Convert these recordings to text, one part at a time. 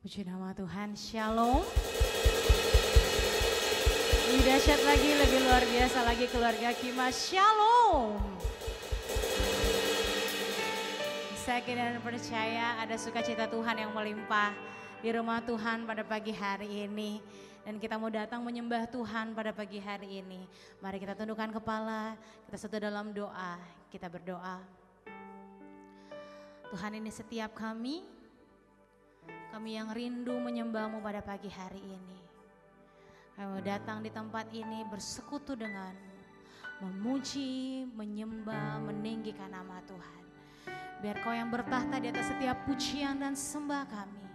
Puji nama Tuhan, Shalom. Lebih dahsyat lagi, lebih luar biasa lagi keluarga Kima, Shalom. Saya yakin dan percaya ada sukacita Tuhan yang melimpah di rumah Tuhan pada pagi hari ini. Dan kita mau datang menyembah Tuhan pada pagi hari ini. Mari kita tundukkan kepala, kita satu dalam doa, kita berdoa. Tuhan, ini setiap kami yang rindu menyembah-Mu pada pagi hari ini. Kami mau datang di tempat ini bersekutu dengan-Mu, memuji, menyembah, meninggikan nama Tuhan. Biar Kau yang bertahta di atas setiap pujian dan sembah kami.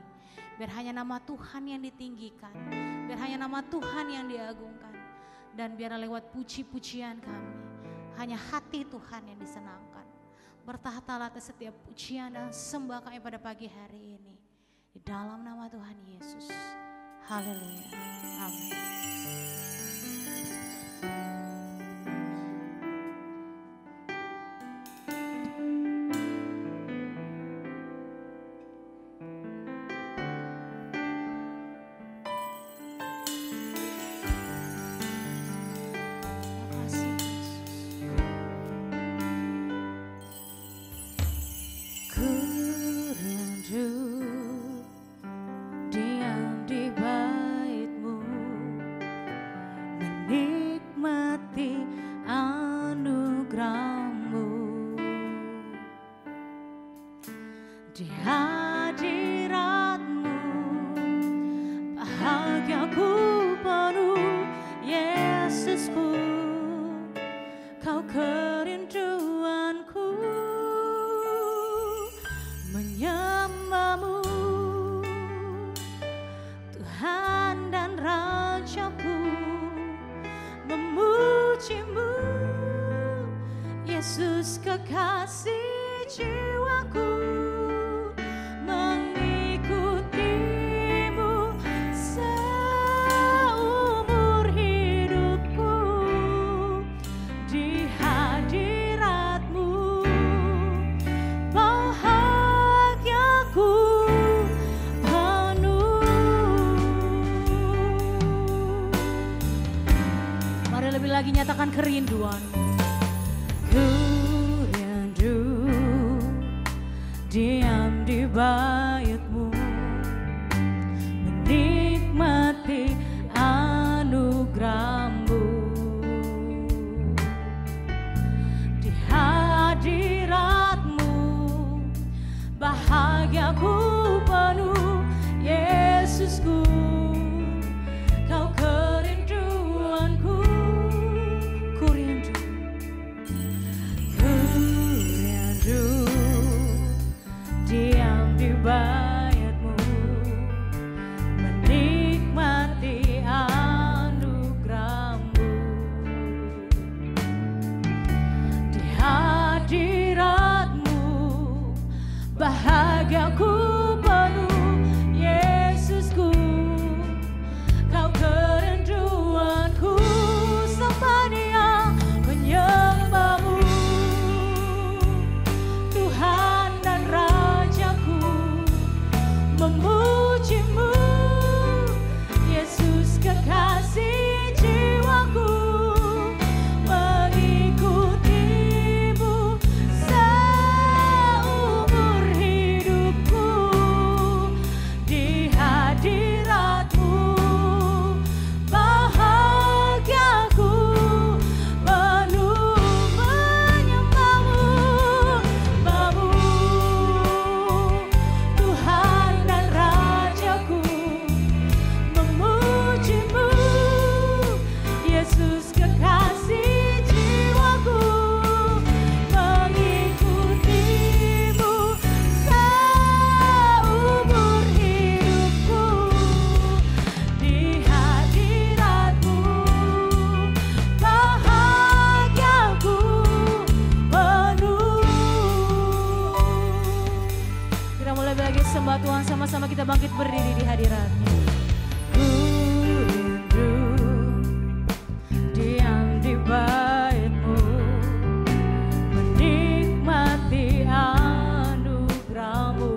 Biar hanya nama Tuhan yang ditinggikan, biar hanya nama Tuhan yang diagungkan. Dan biar lewat puji-pujian kami, hanya hati Tuhan yang disenangkan. Bertahtalah atas setiap pujian dan sembah kami pada pagi hari ini. Di dalam nama Tuhan Yesus. Haleluya. Amin. Yesus kekasih jiwaku, mengikutimu seumur hidupku. Di hadiratmu bahagiaku penuh. Mari lebih lagi nyatakan kerinduan. Diam di bait-Mu, menikmati anugerah-Mu. Di hadirat-Mu bahagiaku penuh. Yesusku, Kau kerinduanku. Ku rindu diam di bait-Mu, menikmati anugerah-Mu. Di hadirat-Mu bahagiaku penuh. Yesusku, Kau kerinduanku. Sembah Dia, menyembah-Mu, Tuhan dan Rajaku, memuji-Mu. Yesus kekasih jiwaku, mengikutimu seumur hidupku. Di hadirat-Mu bahagiaku penuh. Menyembah-Mu, Tuhan dan Rajaku, memuji-Mu. Yesus kekasih jiwaku, mengikutimu seumur hidupku. Di hadirat-Mu bahagiaku penuh. Kita mulai lagi sembah Tuhan, sama-sama kita bangkit berdiri di hadirat-Nya. Ku rindu diam di bait-Mu, menikmati anugerah-Mu.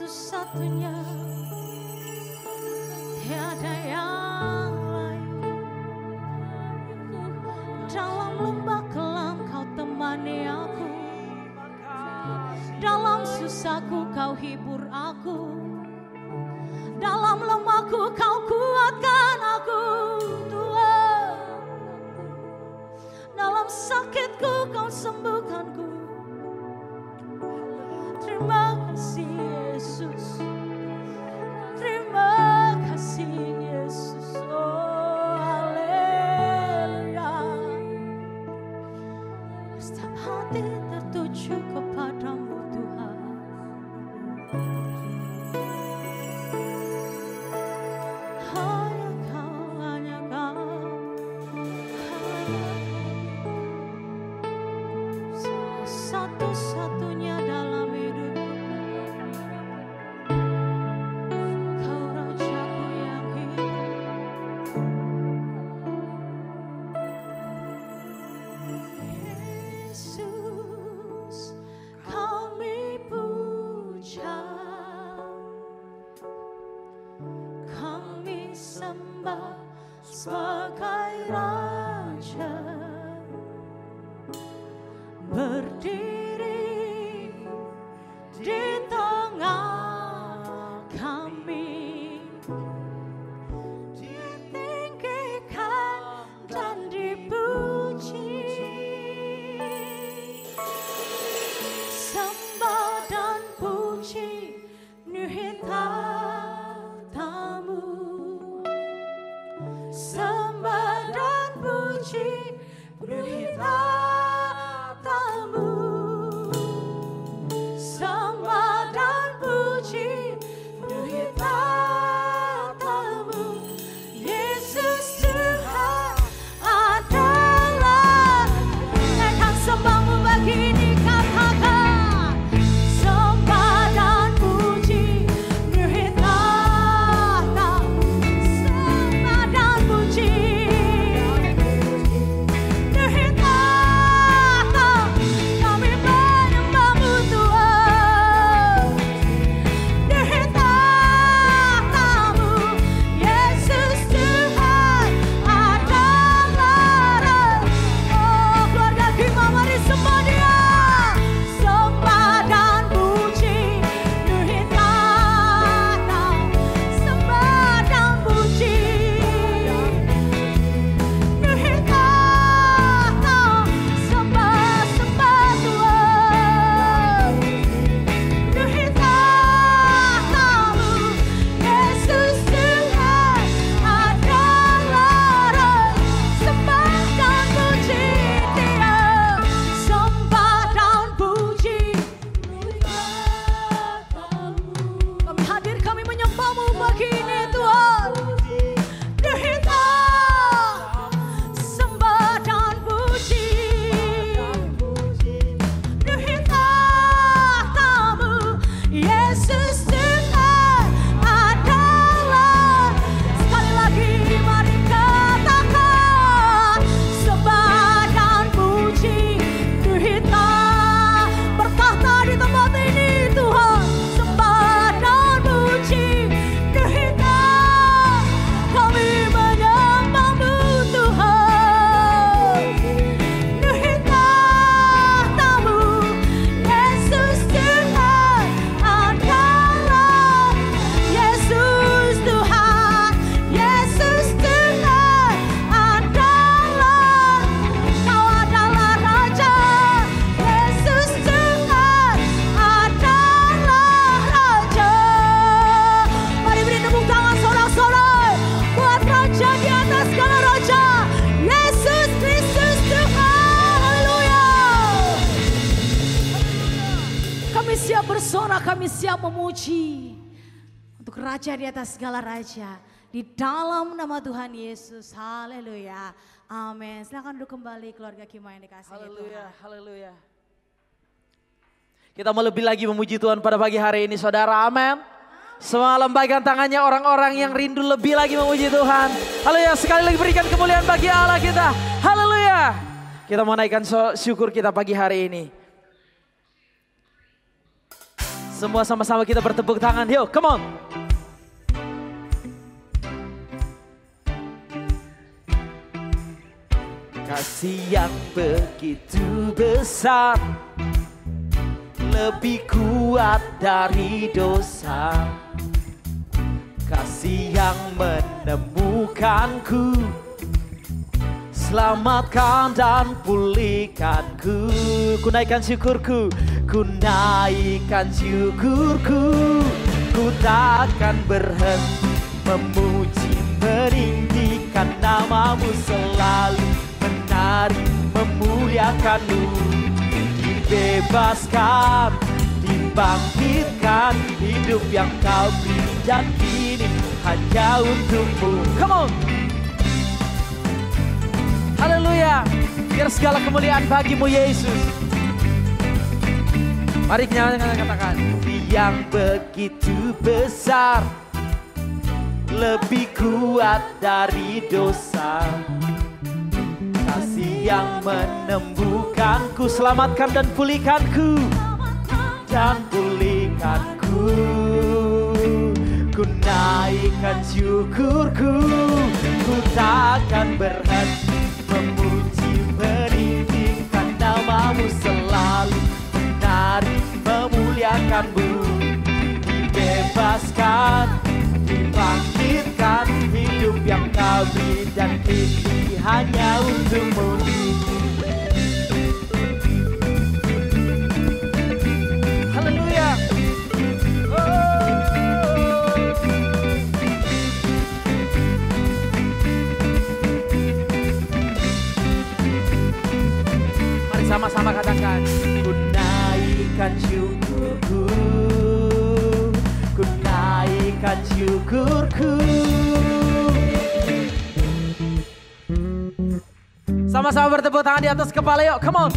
satu-satunya, tiada yang lain. Dalam lembah kelam kau temani aku, dalam susahku kau hibur aku, dalam lemahku kau kuatkan aku, Tuhan. Dalam sakitku kau sembuhkanku. Terima kasih Yesus, terima kasih Yesus, oh haleluya. Setiap hati tertuju kepadamu Tuhan. Hanya kau, hanya kau, satu-satunya dalam hidupku. Kau Rajaku yang hidup. Yesus. penuhi tatamu. Sembah dan puji penuhi tatamu. Yesus Tuhan adalah. Naikkan sembahmu bagi ini, katakan. Sembah dan puji penuhi tatamu. Sembah dan puji penuhi tatamu. Kami menyembahmu Tuhan. Penuhi tatamu. Yesus Tuhan adalah. Oh, keluarga Gima, mari sembah Dia. Sembah dan puji penuhi tatamu. Sembah dan puji penuhi tatamu. Sembah Tuhan. Penuhi tatamu. Yesus Tuhan adalah. Sembah dan puji Dia. Sembah dan puji penuhi tatamu. Kami hadir, kami menyembahmu pagi ini Tuhan. Penuhi tatamu. Sembah dan puji penuhi tatamu. Yesus Tuhan adalah. Sekali lagi mari katakan. Sembah dan puji penuhi tatamu. Bertahta di tempat ini Tuhan. Sembah dan puji penuhi tatamu. Kami menyembahmu Tuhan. Penuhi tatamu. Yesus Tuhan adalah. Yesus Tuhan. Yesus Tuhan adalah. Kau adalah Raja. Yesus Tuhan adalah Raja. Mari beri tepuk tangan sorak-sorai buat Raja di atas segala raja. Yesus Kristus Tuhan. Haleluya. Kami siap bersorak, kami siap memuji untuk Raja di atas segala raja. Di dalam nama Tuhan Yesus. Haleluya. Amin. Silakan duduk kembali keluarga Kima yang dikasihi Haleluya, Tuhan. haleluya. Kita mau lebih lagi memuji Tuhan pada pagi hari ini, saudara. Amin. Semua lambaikan tangannya orang-orang yang rindu lebih lagi memuji Tuhan. Haleluya, sekali lagi berikan kemuliaan bagi Allah kita. Haleluya. Kita mau naikkan syukur kita pagi hari ini. Semua sama-sama kita bertepuk tangan. Yuk, come on. Kasih yang begitu besar, lebih kuat dari dosa. Kasih yang menemukanku, selamatkan dan pulihkanku. Ku naikkan syukurku, ku naikkan syukurku. Ku takkan berhenti memuji, meninggikan namamu selalu, menari memuliakanmu. Dibebaskan, dibangkitkan, hidup yang kau beri dan kini hanya untukmu. Come on. Haleluya. Biar segala kemuliaan bagimu Yesus. Mari kita katakan. Yang begitu besar, lebih kuat dari dosa. Kasih yang menembuhkanku, selamatkan dan pulihkanku. Dan pulihkanku. Ku naikkan syukurku, ku takkan berhenti memuji, meninggikan namamu selalu, menari memuliakanmu. Dibebaskan, dibangkitkan, hidup yang kau beri dan kini hanya untukmu. Haleluya. Sama-sama katakan, ku naikkan syukurku, ku naikkan syukurku. Sama-sama bertepuk tangan di atas kepala yuk, come on.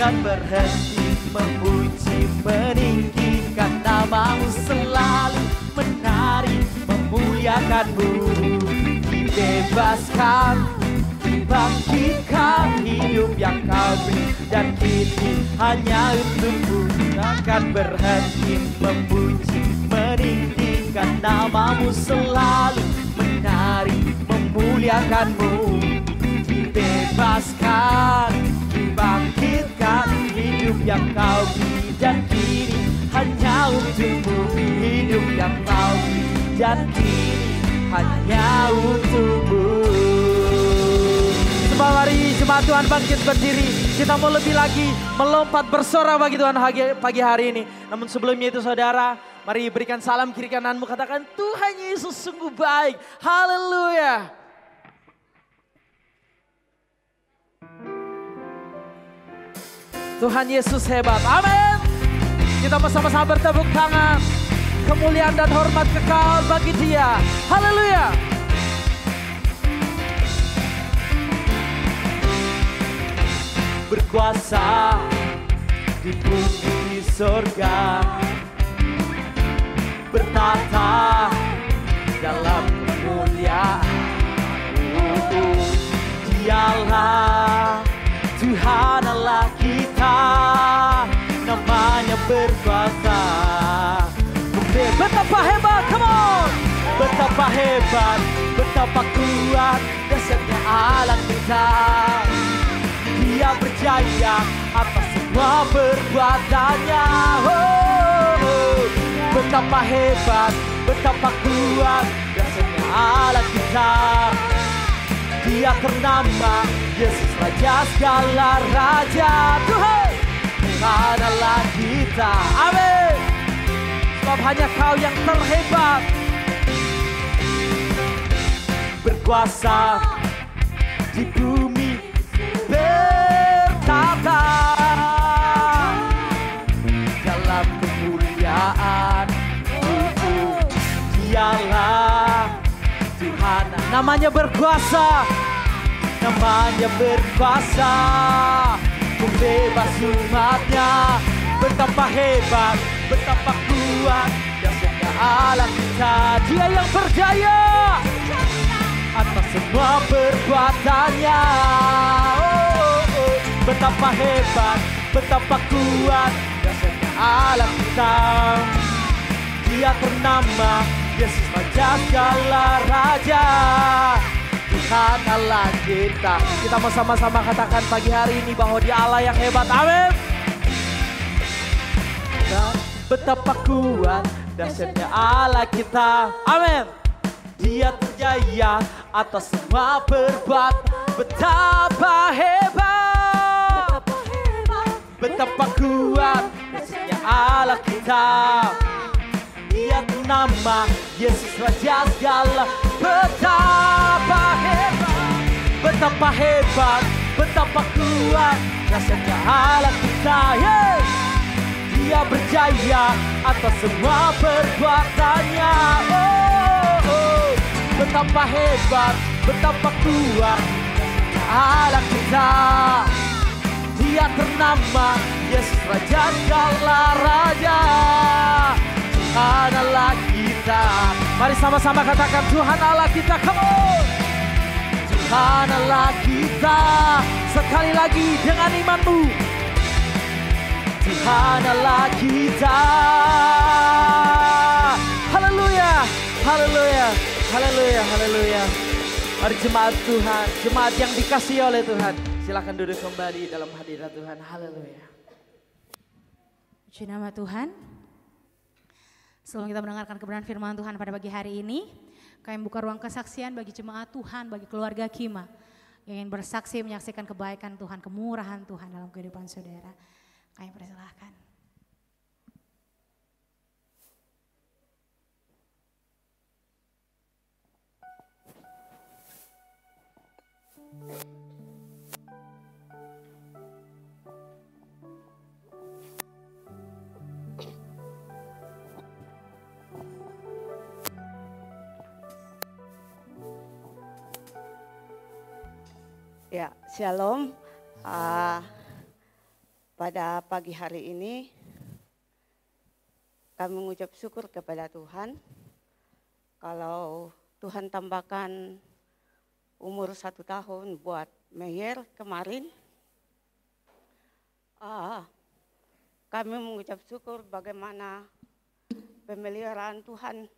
Kan berhenti memuji, meninggikan namamu, selalu menari, memuliakanmu. Dibebaskan, dibangkitkan, hidup yang kau beri dan kini hanya untukmu. Takkan berhenti memuji, meninggikan namamu, selalu menari, memuliakanmu. Dibebaskan, dibangkitkan, hidup yang kau beri dan kini hanya untukmu. Hidup yang kau beri dan kini hanya untukmu. Sebab hari jemaat Tuhan bangkit berdiri, kita mau lebih lagi melompat bersorak bagi Tuhan pagi hari ini. Namun sebelumnya itu saudara, mari berikan salam kiri kananmu, katakan Tuhan Yesus sungguh baik. Haleluya. Tuhan Yesus hebat, amin. Kita bersama-sama bertepuk tangan. Kemuliaan dan hormat kekal bagi Dia, haleluya. Berkuasa di bumi di sorga, bertata dalam kemuliaan. Dialah Tuhan Allah kita, namanya berkuasa. Betapa hebat, come on. Betapa hebat, betapa kuat dasarnya Allah kita. Dia berjaya atas semua perbuatannya. Betapa hebat, betapa kuat dasarnya Allah kita. Dia ternama Yesus Raja segala raja. Tuhan Allah kita, amin. Sebab hanya Kau yang terhebat, berkuasa di bumi, bertata dalam kemuliaan. Dialah Tuhan, namanya berkuasa, namanya berkuasa, membebas umatnya. Betapa hebat, betapa kuat dasarnya Allah kita. Dia yang berjaya atas semua perbuatannya. Betapa hebat, betapa kuat dasarnya Allah kita. Dia ternama Yesus Raja segala raja. Tuhan Allah kita. Kita mau sama-sama katakan pagi hari ini bahwa Dia Allah yang hebat, amin. Betapa kuat dahsyatnya Allah kita, amin. Dia terjaya atas semua perbuatan. Betapa hebat, betapa kuat dahsyatnya Allah kita. Dia nama Yesus Raja segala. Betapa hebat, betapa hebat, betapa kuat dahsyatnya Allah kita. Dia berjaya atas semua perbuatannya. Betapa hebat, betapa kuat Allah kita. Dia ternama Yesus Raja segala raja. Tuhan Allah kita. Mari sama-sama katakan Tuhan Allah kita, come on. Tuhan Allah kita. Sekali lagi dengan imanmu. Tuhan Allah kita. Haleluya, haleluya, haleluya, haleluya. Mari jemaat Tuhan, jemaat yang dikasihi oleh Tuhan, silakan duduk kembali dalam hadirat Tuhan. Haleluya. Puji nama Tuhan. Sebelum kita mendengarkan kebenaran firman Tuhan pada pagi hari ini, kami buka ruang kesaksian bagi jemaat Tuhan, bagi keluarga Kima ingin bersaksi menyaksikan kebaikan Tuhan, kemurahan Tuhan dalam kehidupan saudara, kami persilahkan. Ya, shalom. Pada pagi hari ini kami mengucap syukur kepada Tuhan. Kalau Tuhan tambahkan umur 1 tahun buat Meyer kemarin, kami mengucap syukur bagaimana pemeliharaan Tuhan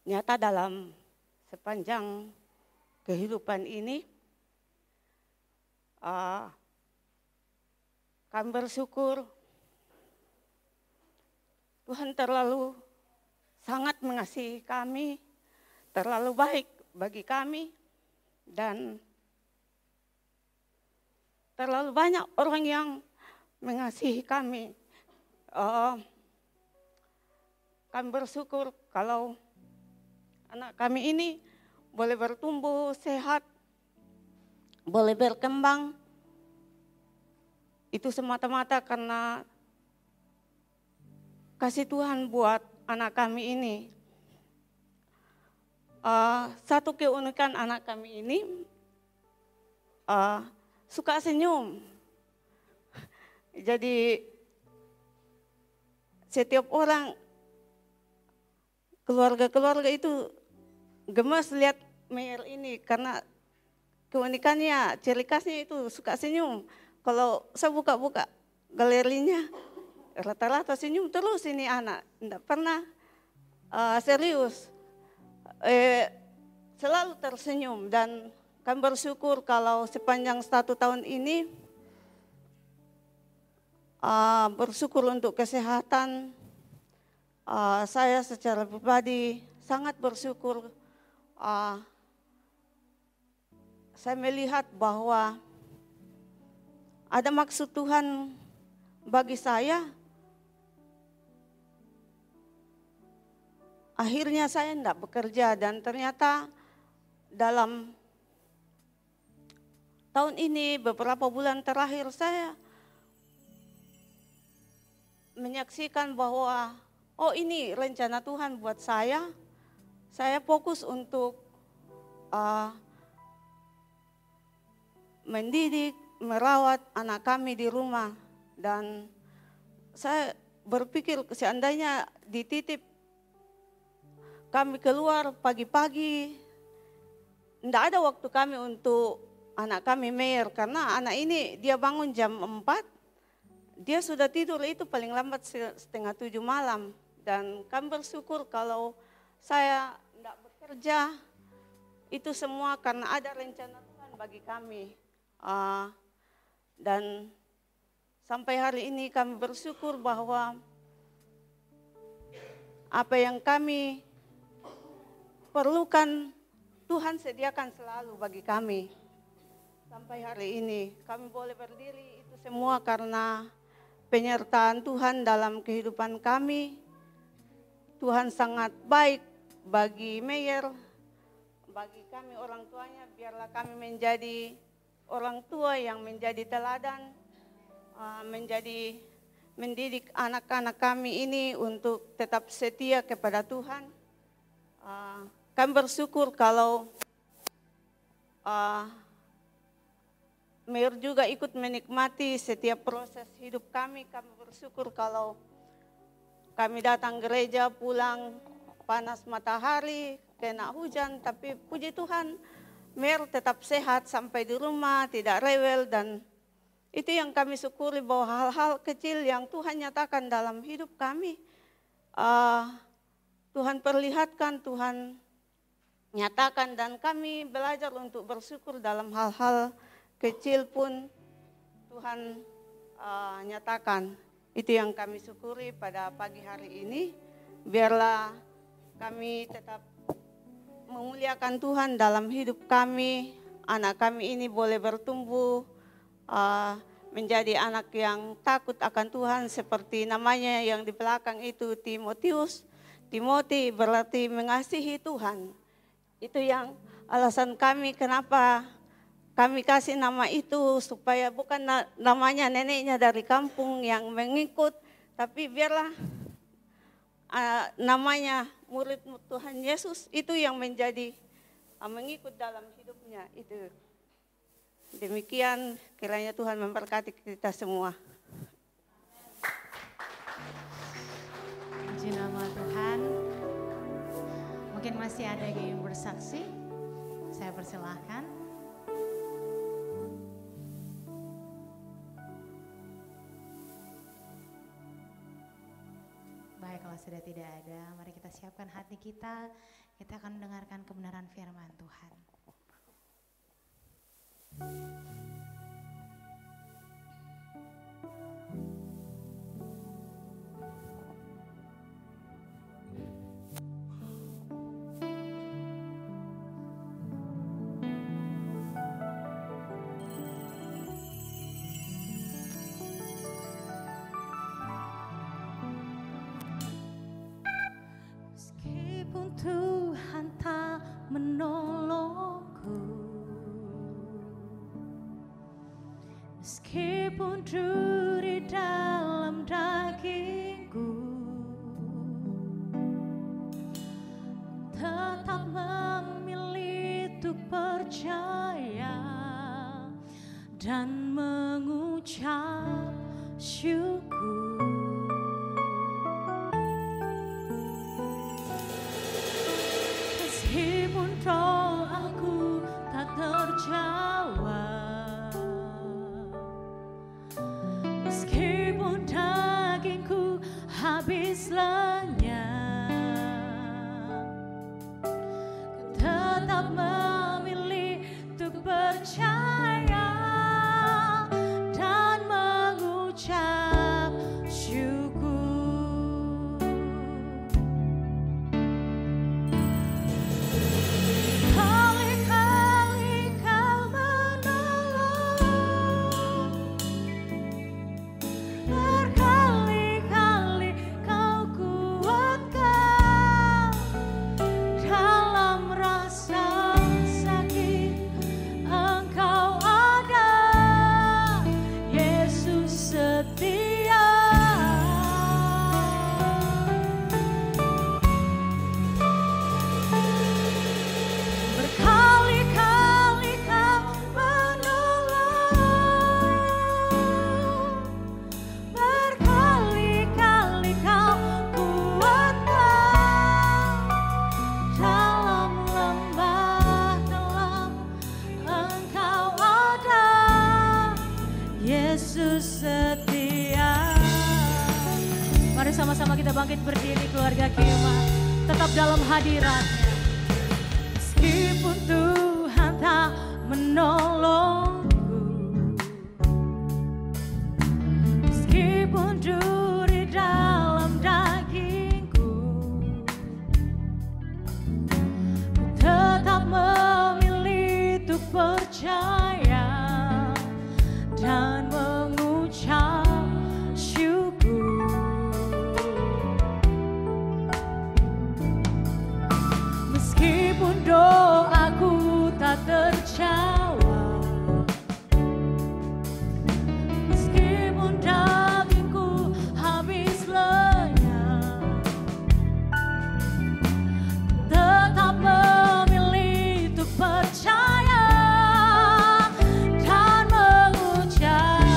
nyata dalam sepanjang kehidupan ini. Kami bersyukur Tuhan terlalu sangat mengasihi kami, terlalu baik bagi kami, dan terlalu banyak orang yang mengasihi kami. Kami bersyukur kalau anak kami ini boleh bertumbuh sehat, boleh berkembang. Itu semata-mata karena kasih Tuhan buat anak kami ini. Satu keunikan anak kami ini suka senyum. Jadi setiap orang, keluarga-keluarga itu gemas lihat Meyer ini karena keunikannya, ciri khasnya itu suka senyum. Kalau saya buka-buka galerinya, rata-rata senyum terus ini anak, tidak pernah serius, selalu tersenyum. Dan kami bersyukur kalau sepanjang 1 tahun ini, bersyukur untuk kesehatan. Saya secara pribadi sangat bersyukur. Saya melihat bahwa ada maksud Tuhan bagi saya. Akhirnya saya tidak bekerja dan ternyata dalam tahun ini beberapa bulan terakhir saya menyaksikan bahwa ini rencana Tuhan buat saya. Saya fokus untuk mendidik, merawat anak kami di rumah. Dan saya berpikir seandainya dititip kami keluar pagi-pagi, tidak ada waktu kami untuk anak kami Meyer. Karena anak ini dia bangun jam 4, dia sudah tidur itu paling lambat 6:30 malam. Dan kami bersyukur kalau saya tidak bekerja, itu semua karena ada rencana Tuhan bagi kami. Dan sampai hari ini kami bersyukur bahwa apa yang kami perlukan Tuhan sediakan selalu bagi kami. Sampai hari ini kami boleh berdiri itu semua karena penyertaan Tuhan dalam kehidupan kami. Tuhan sangat baik bagi Meyer, bagi kami orang tuanya. Biarlah kami menjadi orang tua yang menjadi teladan, mendidik anak-anak kami ini untuk tetap setia kepada Tuhan. Kami bersyukur kalau Meyer juga ikut menikmati setiap proses hidup kami. Kami bersyukur kalau kami datang gereja, pulang panas matahari, kena hujan, tapi puji Tuhan Meyer tetap sehat sampai di rumah, tidak rewel. Dan itu yang kami syukuri bahwa hal-hal kecil yang Tuhan nyatakan dalam hidup kami, Tuhan perlihatkan, Tuhan nyatakan, dan kami belajar untuk bersyukur dalam hal-hal kecil pun Tuhan nyatakan. Itu yang kami syukuri pada pagi hari ini. Biarlah kami tetap memuliakan Tuhan dalam hidup kami. anak kami ini boleh bertumbuh menjadi anak yang takut akan Tuhan seperti namanya yang di belakang itu Timotius. Timoti berarti mengasihi Tuhan. Itu yang alasan kami kenapa kami kasih nama itu, supaya bukan namanya neneknya dari kampung yang mengikut, tapi biarlah namanya murid Tuhan Yesus itu yang menjadi mengikut dalam hidupnya itu. Demikian kiranya Tuhan memberkati kita semua. Puji nama Tuhan. Mungkin masih ada yang bersaksi. Saya persilahkan. Baik, kalau sudah tidak ada, mari kita siapkan hati kita. Kita akan mendengarkan kebenaran firman Tuhan. Meskipun Tuhan tak menolongku, meskipun duri dalam dagingku, tetap memilih untuk percaya dan mengucap syukur. Meskipun doaku tak terjawab, meskipun dagingku habis lenyap, ku tetap memilih untuk percaya dan mengucap syukur. Kali-kali Kau menolong, berkali-kali Kau kuatkan dalam rasa sakit. Engkau ada, Yesus setia. Berkali-kali Kau menolong, berkali-kali Kau kuatkan dalam lembah gelap. Engkau ada, Yesus setia. Mari sama-sama kita bangkit berdiri, keluarga Kema, tetap dalam hadirat-Nya. Meskipun Tuhan tak menolongku, meskipun duri dalam dagingku, ku tetap memilih untuk percaya dan mengucap syukur. Meskipun doaku tak terjawab, meskipun dagingku habis lenyap, tetap memilih untuk percaya dan mengucap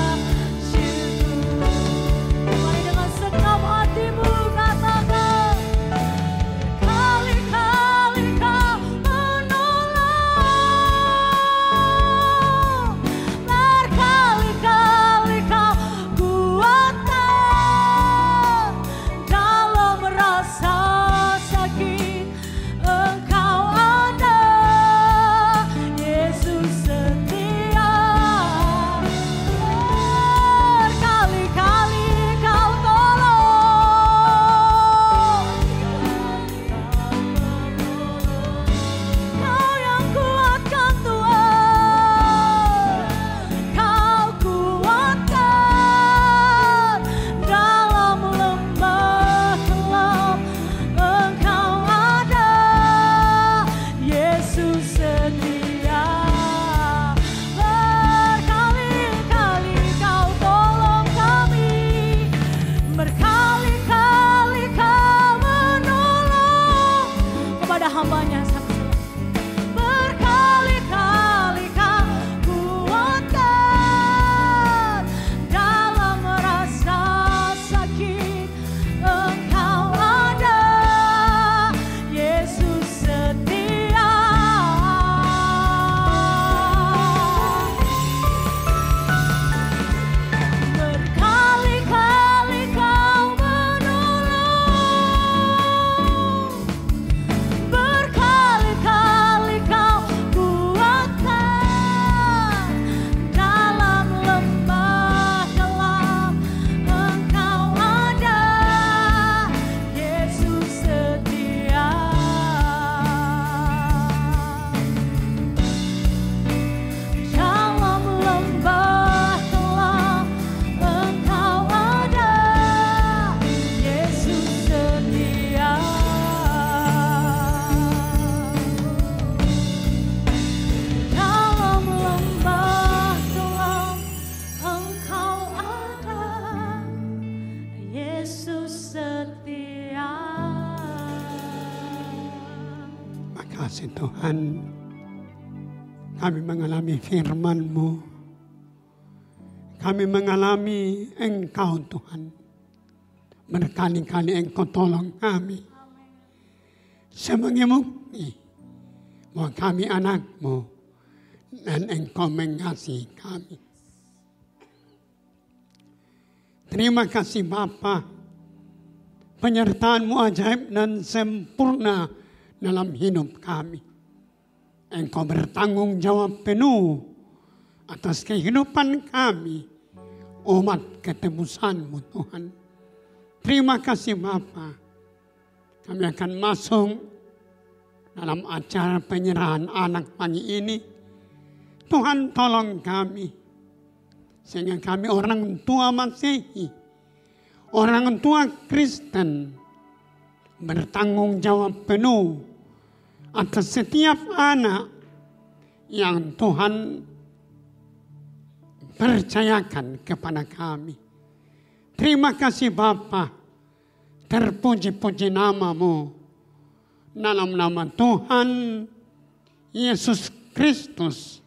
Tuhan, kami mengalami firman-Mu. Kami mengalami Engkau Tuhan. Berkali-kali Engkau tolong kami. Sebagai bukti bahwa kami anak-Mu dan Engkau mengasihi kami. Terima kasih Bapa, penyertaan-Mu ajaib dan sempurna dalam hidup kami. Engkau bertanggung jawab penuh atas kehidupan kami, umat ketebusan-Mu Tuhan. Terima kasih Bapa. Kami akan masuk dalam acara penyerahan anak pagi ini. Tuhan tolong kami, sehingga kami orang tua Masehi, orang tua Kristen, bertanggung jawab penuh atas setiap anak yang Tuhan percayakan kepada kami. Terima kasih Bapa, terpuji-puji nama-Mu. Dalam nama Tuhan Yesus Kristus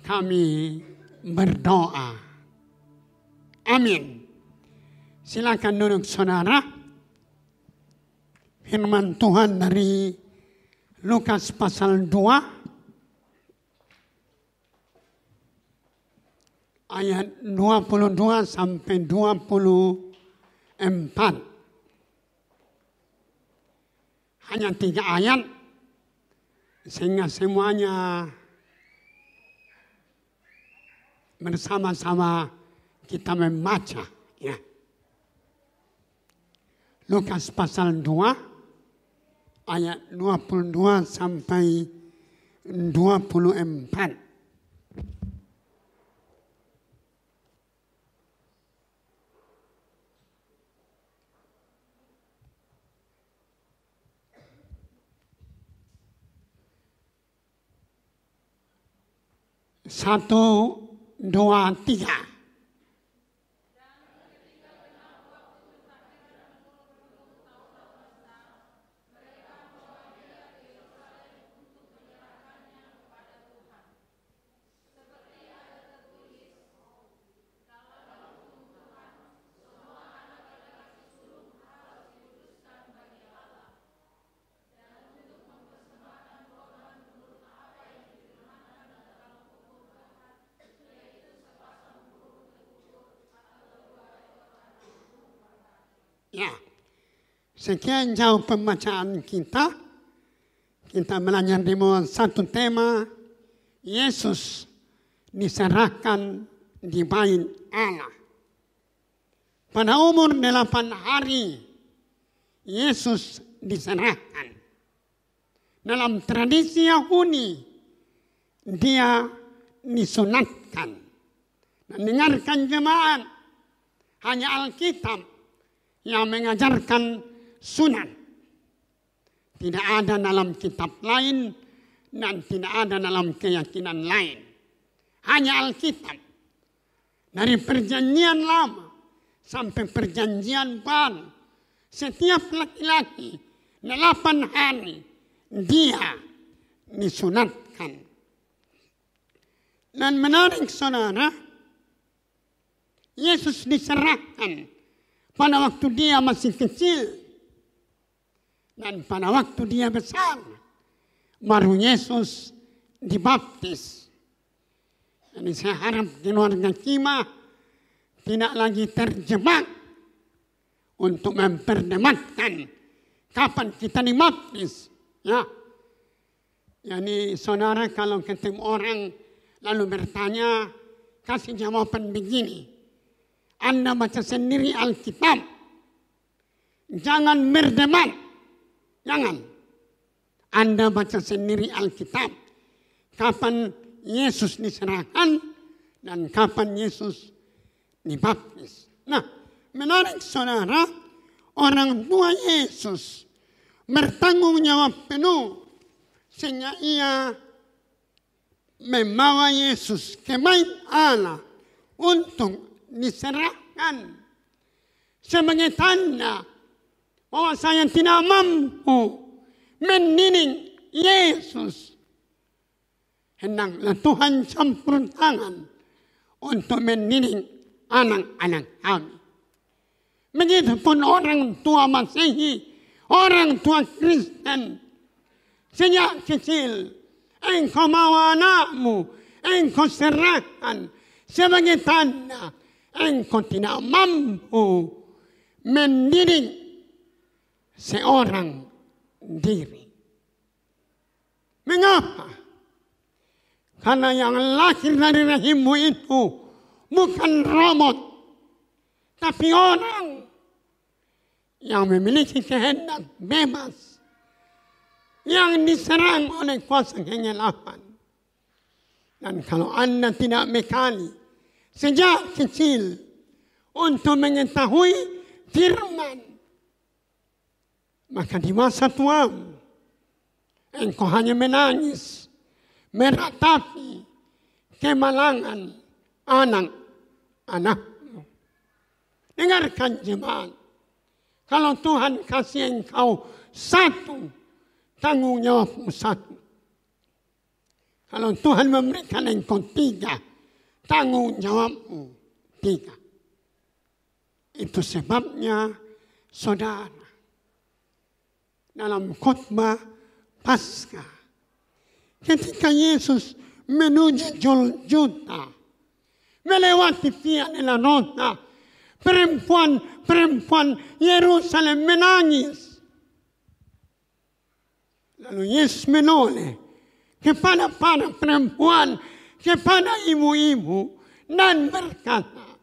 kami berdoa. Amin. Silakan duduk saudara. Firman Tuhan dari Lukas pasal 2 ayat 22 sampai 24. Hanya 3 ayat sehingga semuanya bersama-sama kita membaca ya. Lukas pasal 2 ayat 22 sampai 24. Satu, dua, tiga. Ya, sekian jauh pembacaan kita. Kita belajar di bawah satu tema, Yesus diserahkan di bait Allah. Pada umur 8 hari, Yesus diserahkan. Dalam tradisi Yahudi, dia disunatkan. Dan dengarkan jemaat, hanya Alkitab yang mengajarkan sunat. Tidak ada dalam kitab lain dan tidak ada dalam keyakinan lain. Hanya Alkitab. Dari perjanjian lama sampai perjanjian baru, setiap laki-laki 8 hari dia disunatkan. Dan menarik saudara, Yesus diserahkan pada waktu dia masih kecil dan pada waktu dia besar baru Yesus dibaptis. Jadi saya harap keluarga Kima tidak lagi terjebak untuk memperdebatkan kapan kita dibaptis. Ya, jadi saudara kalau ketemu orang lalu bertanya, kasih jawaban begini. Anda baca sendiri Alkitab. Jangan berdebat. Jangan. Anda baca sendiri Alkitab. Kapan Yesus diserahkan dan kapan Yesus dibaptis. Nah, menarik saudara, orang tua Yesus bertanggung jawab penuh sehingga ia membawa Yesus ke bait Allah untuk diserahkan sebagai tanda bahwa saya tidak mampu mendidik Yesus. Hendaklah Tuhan campur tangan untuk mendidik anak-anak kami. Begitupun orang tua Masehi, orang tua Kristen. Sejak kecil, engkau bawa anakmu, engkau serahkan sebagai tanda engkau tidak mampu mendidik seorang diri. Mengapa? Karena yang lahir dari rahimmu itu bukan robot, tapi orang yang memiliki kehendak bebas, yang diserang oleh kuasa kegelapan. Dan kalau Anda tidak mekali sejak kecil untuk mengetahui firman, maka di masa tuamu engkau hanya menangis, meratapi kemalangan anak-anakmu. Dengarkan jemaat, kalau Tuhan kasih engkau satu, tanggung jawabmu satu. Kalau Tuhan memberikan engkau 3, tanggung jawabmu 3. Itu sebabnya saudara, dalam khotbah Paskah, ketika Yesus menuju Golgota, melewati Via Dolorosa, perempuan Yerusalem menangis. Lalu Yesus menoleh kepada para perempuan, kepada ibu-ibu, dan berkata,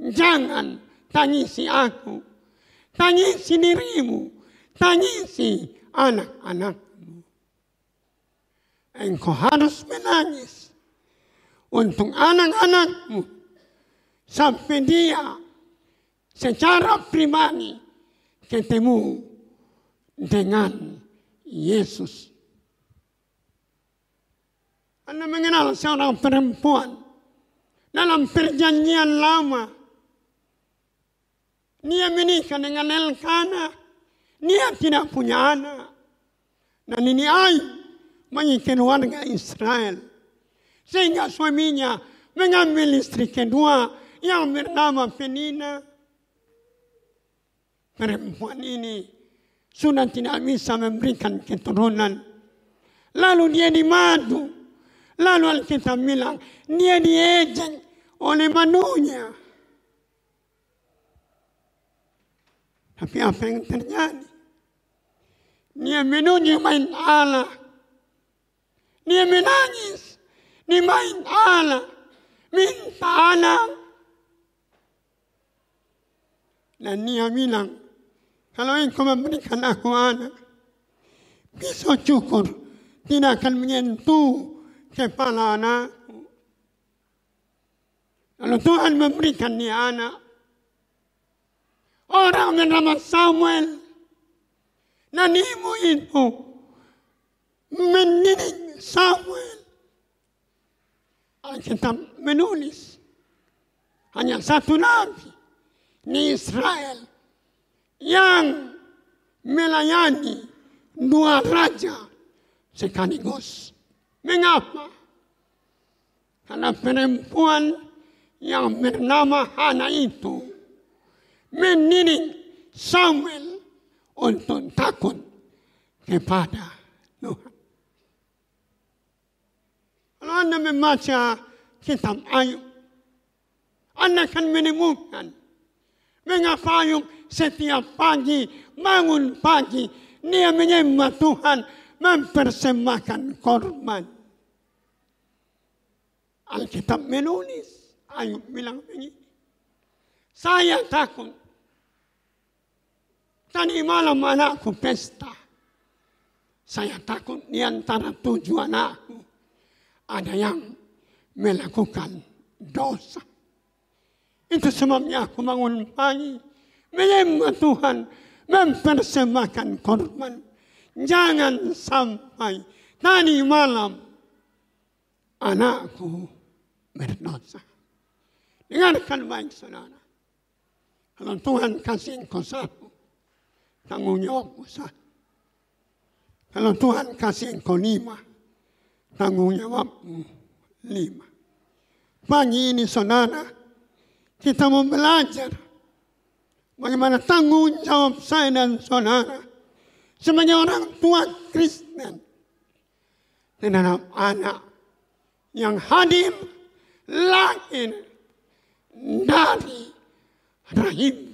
jangan tangisi aku, tangisi dirimu, tangisi anak-anakmu. Engkau harus menangis untuk anak-anakmu sampai dia secara pribadi ketemu dengan Yesus. Anda mengenal seorang perempuan dalam perjanjian lama. Dia menikah dengan Elkana. Dia tidak punya anak. Dan ini Ayub mengikat warga Israel. Sehingga suaminya mengambil istri kedua yang bernama Penina. Perempuan ini sudah tidak bisa memberikan keturunan. Lalu dia dimadu. Lalu Alkitab bilang dia diejek oleh manunya. Tapi apa yang terjadi? Dia menuju main Allah. Dia menangis di main Allah, minta anak. Dan dia bilang, kalau engkau memberikan aku anak, pisau cukur tidak akan menyentuh kepala anakku. Lalu Tuhan memberikan dia anak. Orang bernama Samuel. Dan ibu itu mendidik Samuel. Alkitab menulis hanya satu nabi di Israel yang melayani 2 raja sekaligus. Mengapa? Karena perempuan yang bernama Hana itu mendidik Samuel untuk takut kepada Tuhan. Kalau Anda membaca kitab Ayub, Anda akan menemukan mengapa Ayub setiap pagi, bangun pagi, dia menyembah Tuhan, mempersembahkan korban. Alkitab menulis, Ayub bilang begini, saya takut. Tadi malam anakku pesta. Saya takut di antara 7 anakku ada yang melakukan dosa. Itu sebabnya aku bangun pagi, menyembah Tuhan, mempersembahkan korban. Jangan sampai tadi malam anakku berdosa. Dengarkan baik saudara. Kalau Tuhan kasih engkau satu, tanggung jawabmu satu. Kalau Tuhan kasih engkau 5, tanggung jawabmu 5. Pagi ini saudara, kita mau belajar bagaimana tanggung jawab saya dan saudara sebagai orang tua Kristen terhadap anak yang hadir lahir dari rahimmu.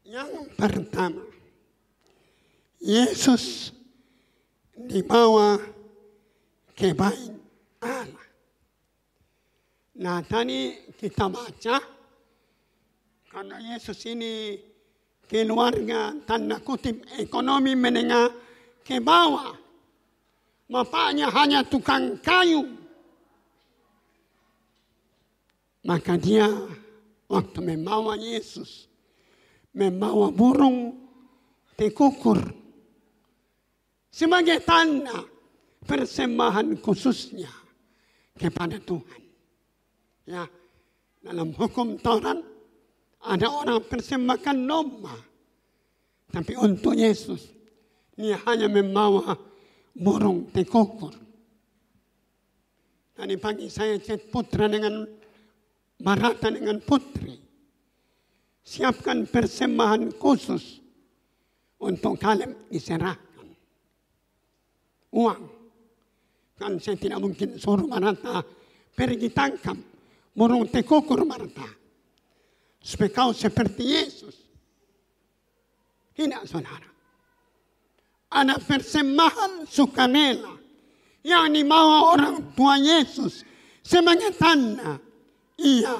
Yang pertama, Yesus dibawa ke bait Allah. Nah, tadi kita baca karena Yesus ini keluarga tanda kutip ekonomi menengah ke bawah. Bapaknya hanya tukang kayu. Maka dia waktu membawa Yesus, membawa burung tekukur sebagai tanda persembahan khususnya kepada Tuhan. Ya, dalam hukum Taurat ada orang persembahkan domba, tapi untuk Yesus dia hanya membawa burung tekukur. Tadi pagi saya chat putra dengan Barata dengan putri. Siapkan persembahan khusus untuk Kaleb diserahkan. Uang. Kan saya tidak mungkin suruh Barata pergi tangkap burung tekukur Barata. Supaya kau seperti Yesus. Tidak saudara. Ada persembahan sukarela yang dibawa orang tua Yesus sebagai tanda ia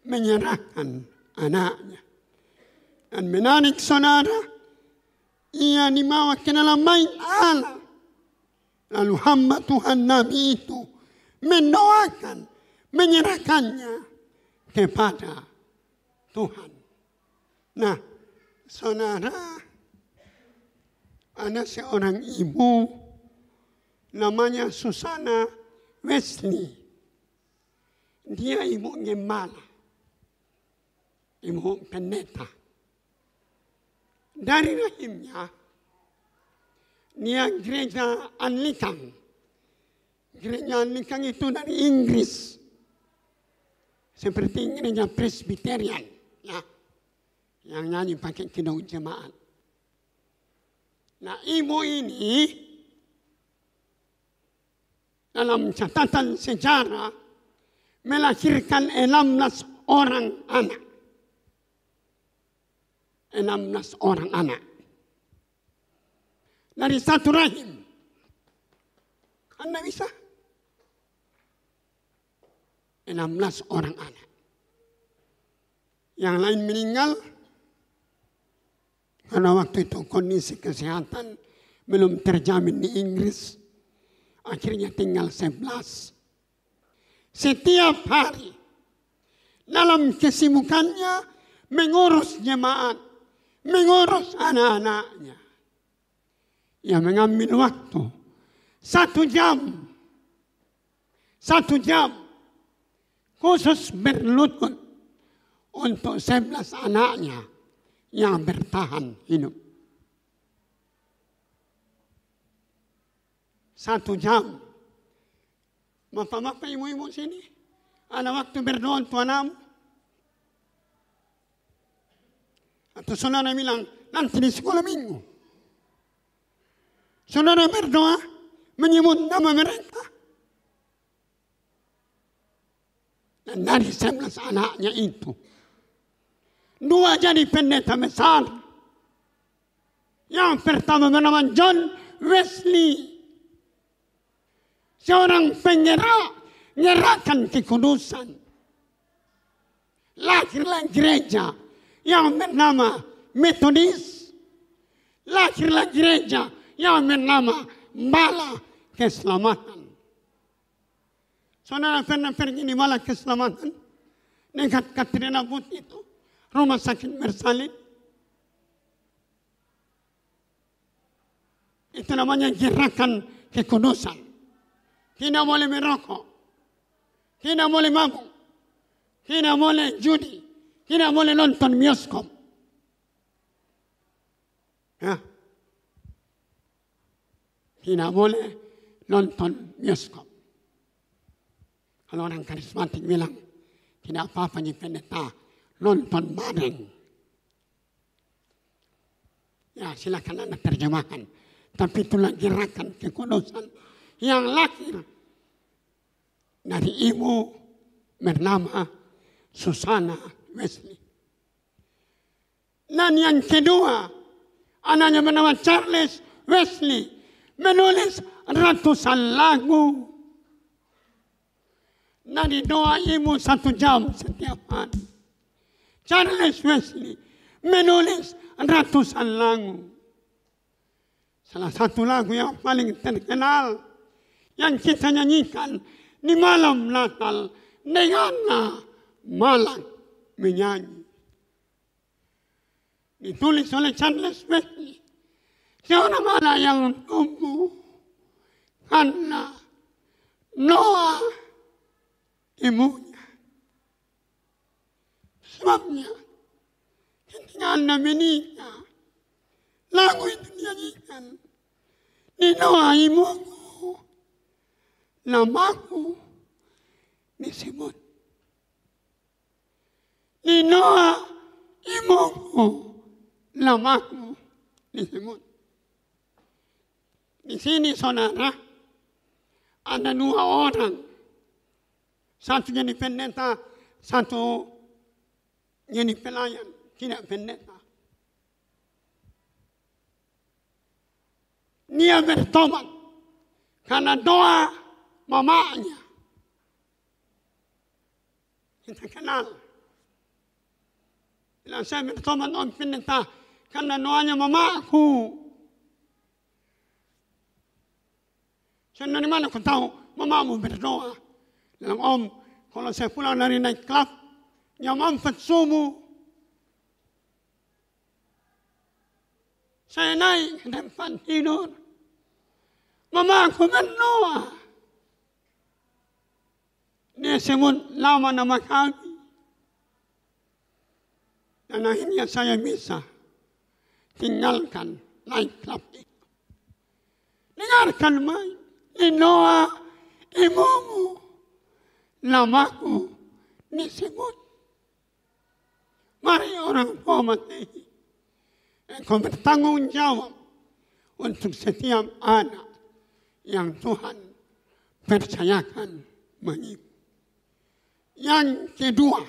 menyerahkan anaknya. Dan menarik saudara, ia dibawa ke dalam bait Allah. Lalu hamba Tuhan Nabi itu mendoakan, menyerahkannya kepada Tuhan. Nah, saudara, ada seorang ibu namanya Susana Wesley. Dia ibu gembala, ibu pendeta. Dari rahimnya, dia gereja Anglikan. Gereja Anglikan itu dari Inggris. Seperti gereja Presbyterian. Ya, yang nyanyi pakai kidung jemaat. Nah, ibu ini dalam catatan sejarah melahirkan 16 orang anak. 16 orang anak. Dari satu rahim. Anda bisa? 16 orang anak. Yang lain meninggal karena waktu itu kondisi kesehatan belum terjamin di Inggris. Akhirnya tinggal 11. Setiap hari dalam kesibukannya mengurus jemaat, mengurus anak-anaknya. Ia mengambil waktu 1 jam khusus berlutut untuk 11 anaknya yang bertahan hidup. 1 jam. Bapak-bapak, ibu-ibu sini, ada waktu berdoa untuk anakmu? Atau saudara bilang, nanti di sekolah minggu. Saudara berdoa, menyebut nama mereka. Dan dari 11 anaknya itu, 2 jadi pendeta besar. Yang pertama bernama John Wesley. Seorang penggerak, gerakan kekudusan. Lahirlah gereja yang bernama Metodis. Lahirlah gereja yang bernama bala keselamatan. Saudara pernah pergi di bala keselamatan? Dekat Katrina Putih itu, rumah sakit bersalin. Itu namanya gerakan kekudusan. Tidak boleh merokok. Tidak boleh mabuk. Tidak boleh judi. Tidak boleh nonton bioskop. Ya. Tidak boleh nonton bioskop. Kalau orang karismatik bilang, tidak apa-apa di pendeta nonton bareng. Ya silakan Anda terjemahkan. Tapi itulah gerakan kekudusan yang lahir dari ibu bernama Susana Wesley. Dan yang kedua, anaknya bernama Charles Wesley menulis ratusan lagu dari doa ibu 1 jam setiap hari. Charles Wesley menulis ratusan lagu. Salah satu lagu yang paling terkenal yang kita nyanyikan di malam Natal, dengarlah malam menyanyi. Ditulis oleh Charles Wesley. Seorang anak yang tumbuh karena Noah ibunya. Sebabnya ketika Anda menikah, lagu itu dinyanyikan. Di Noah ibuku, namaku disebut. Di Noah ibuku, namaku disebut. Di sini saudara, ada 2 orang. Satu jadi pendeta, satu jadi pelayan, tidak pendeta. Dia bertobat karena doa mamanya. Kita kenal. Bila saya bertobat om pendeta karena doanya mamaku. Saya dari mana aku tahu mamamu berdoa? Bilang om, kalau saya pulang dari naik klub, jam 4 subuh, saya naik ke tempat tidur. Mama aku berdoa. Dia sebut nama kami. Dan akhirnya saya bisa tinggalkan naik klub itu. Dengarkan main. Noah, ibumu, namaku disebut. Mari orang tua mati. Engkau bertanggung jawab untuk setiap anak yang Tuhan percayakan bagimu. Yang kedua,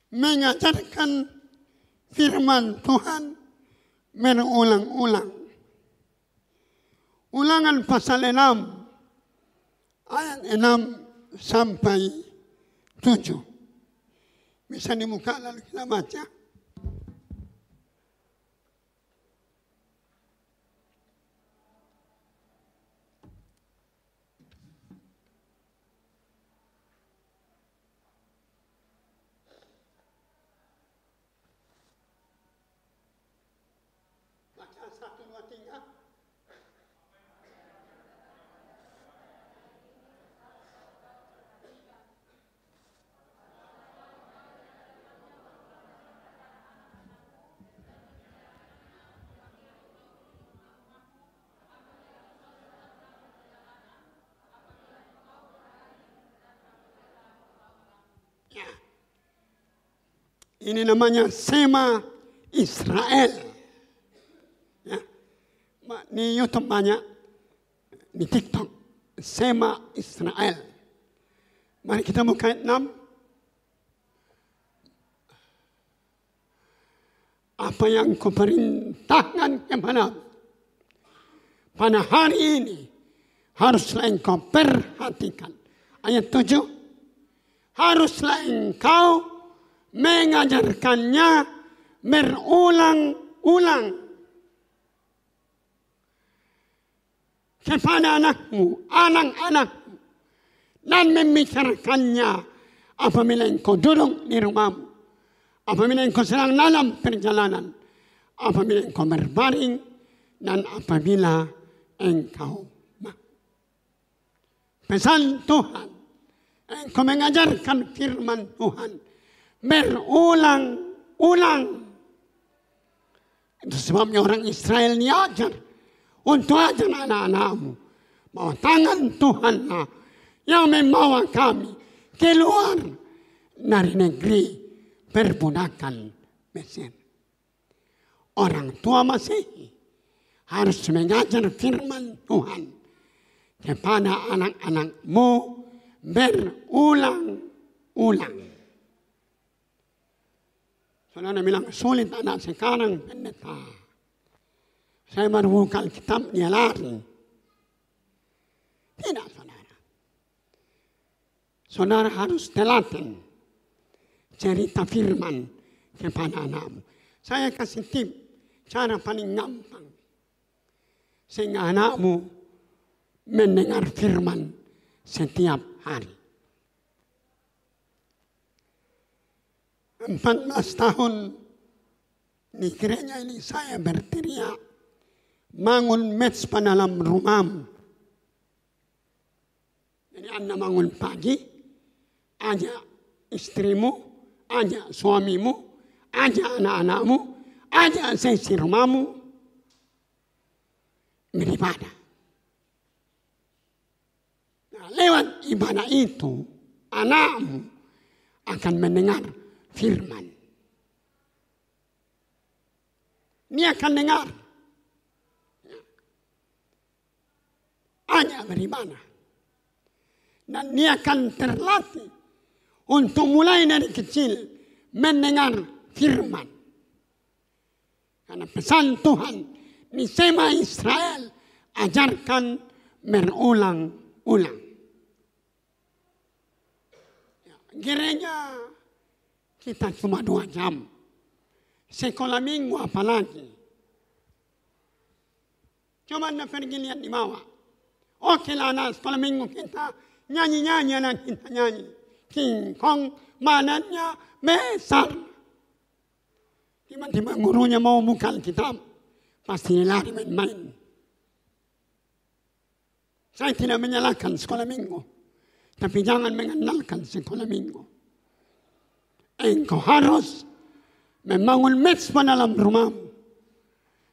mengajarkan firman Tuhan berulang-ulang. Ulangan pasal 6, ayat 6 sampai 7. Bisa dibuka lalu kita baca. Baca 1, 2, 3. Ini namanya Sema Israel. Ya. Di YouTube banyak, di TikTok. Sema Israel. Mari kita buka ayat 6. Apa yang kuperintahkan kepadamu pada hari ini haruslah engkau perhatikan. Ayat 7. Haruslah engkau mengajarkannya berulang-ulang kepada anakmu, anak-anakmu, dan membicarakannya apabila engkau duduk di rumahmu, apabila engkau sedang dalam perjalanan, apabila engkau berbaring, dan apabila engkau makan. Pesan Tuhan, engkau mengajarkan firman Tuhan berulang-ulang. Itu sebabnya orang Israel diajar untuk ajar anak-anakmu bahwa tangan Tuhanlah yang membawa kami keluar dari negeri perbudakan Mesir. Orang tua Masihi harus mengajar firman Tuhan kepada anak-anakmu berulang-ulang. Saudara bilang, sulit anak sekarang, pendeta. Saya baru buka Alkitab, dia lari. Tidak, saudara. Saudara harus telaten cerita firman kepada anakmu. Saya kasih tip, cara paling gampang. Sehingga anakmu mendengar firman setiap hari. 14 tahun di gereja ini saya berteriak, bangun mezbah dalam rumahmu. Jadi Anda bangun pagi, ajak istrimu, ajak suamimu, ajak anak-anakmu, ajak sesi rumahmu beribadah. Nah, lewat ibadah itu, anakmu akan mendengar firman. Dia akan dengar. Hanya beribadah. Dan dia akan terlatih untuk mulai dari kecil mendengar firman. Karena pesan Tuhan di Sema Israel, ajarkan berulang-ulang. Gereja kita cuma 2 jam. Sekolah minggu apalagi. Coba Anda pergi lihat di bawah. Oke lah anak sekolah minggu kita nyanyi-nyanyi, anak kita nyanyi. King Kong mananya besar. Tiba-tiba gurunya mau buka Alkitab, pasti lari main-main. Saya tidak menyalahkan sekolah minggu, tapi jangan mengandalkan sekolah minggu. Engkau harus membangun mezbah dalam rumahmu.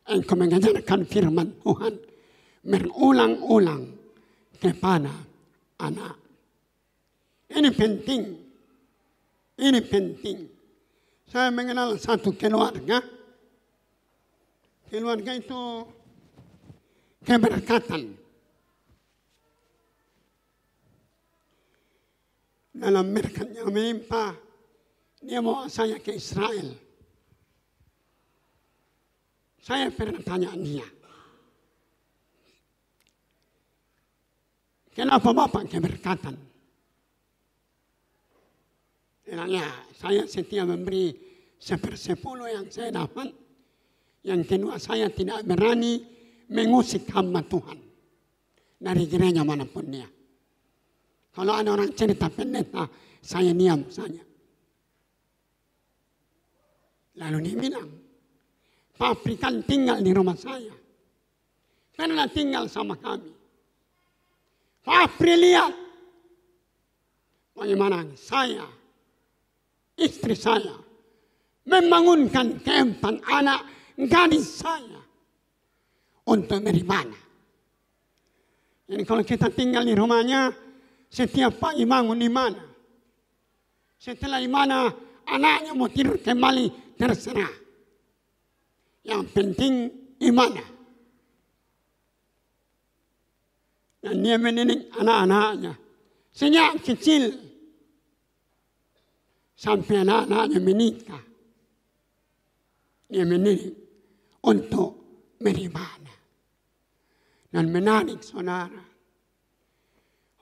Engkau mengajarkan firman Tuhan berulang-ulang kepada anak. Ini penting. Ini penting. Saya mengenal satu keluarga. Keluarga itu keberkatan. Dalam berkat yang melimpah, dia bawa saya ke Israel. Saya pernah tanya dia, kenapa Bapak keberkatan? Bilangnya, saya setia memberi 1/10 yang saya dapat. Yang kedua, saya tidak berani mengusik hamba Tuhan dari gereja manapun dia. Kalau ada orang cerita pendeta, saya diam saja. Lalu dia bilang, Pak Afrikan tinggal di rumah saya. Pernah tinggal sama kami. Pak Afri lihat bagaimana saya, istri saya, membangunkan keempat anak gadis saya untuk beribadah. Jadi kalau kita tinggal di rumahnya, setiap pagi bangun di mana. Setelah di mana anaknya mau tidur kembali, terserah. Yang penting ibadah. Dan dia mendidik anak-anaknya sejak kecil sampai anak-anaknya menikah. Dia mendidik untuk beribadah. Dan menarik saudara,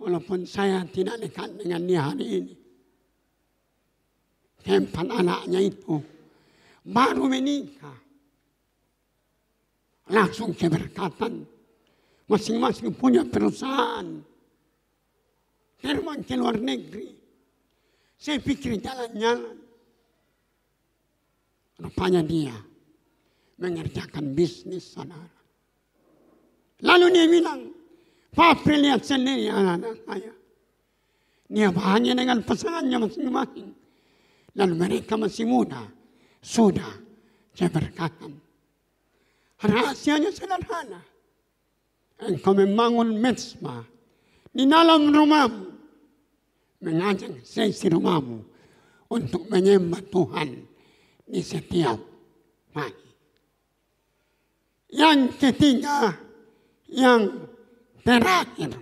Walaupun saya tidak dekat dengan dia hari ini. Keempat anaknya itu baru menikah. Langsung keberkatan. Masing-masing punya perusahaan. Terbang ke luar negeri. Saya pikir jalan-jalan. Rupanya dia mengerjakan bisnis, saudara. Lalu dia bilang, Papi lihat sendiri anak-anak saya. Dia bahagia dengan pasangannya masing-masing. Lalu mereka masih muda. Sudah saya berkatakan. Rahasianya sederhana. Engkau membangun mezbah di dalam rumahmu. Mengajak sesi rumahmu untuk menyembah Tuhan di setiap pagi. Yang ketiga, yang terakhir.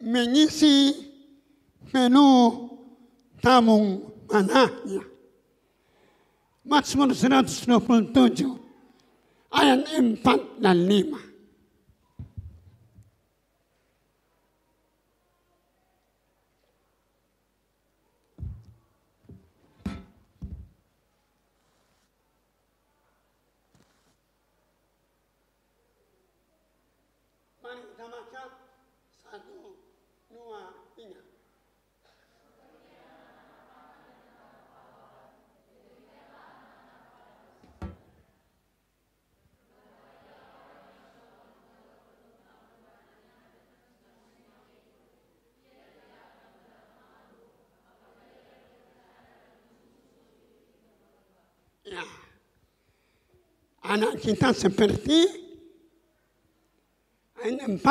Mengisi penuh tabung panahnya. Mazmur 127 ayat 4 dan 5. Mari kita baca 1, 2, 3. Ya, anak kita seperti ayat 4.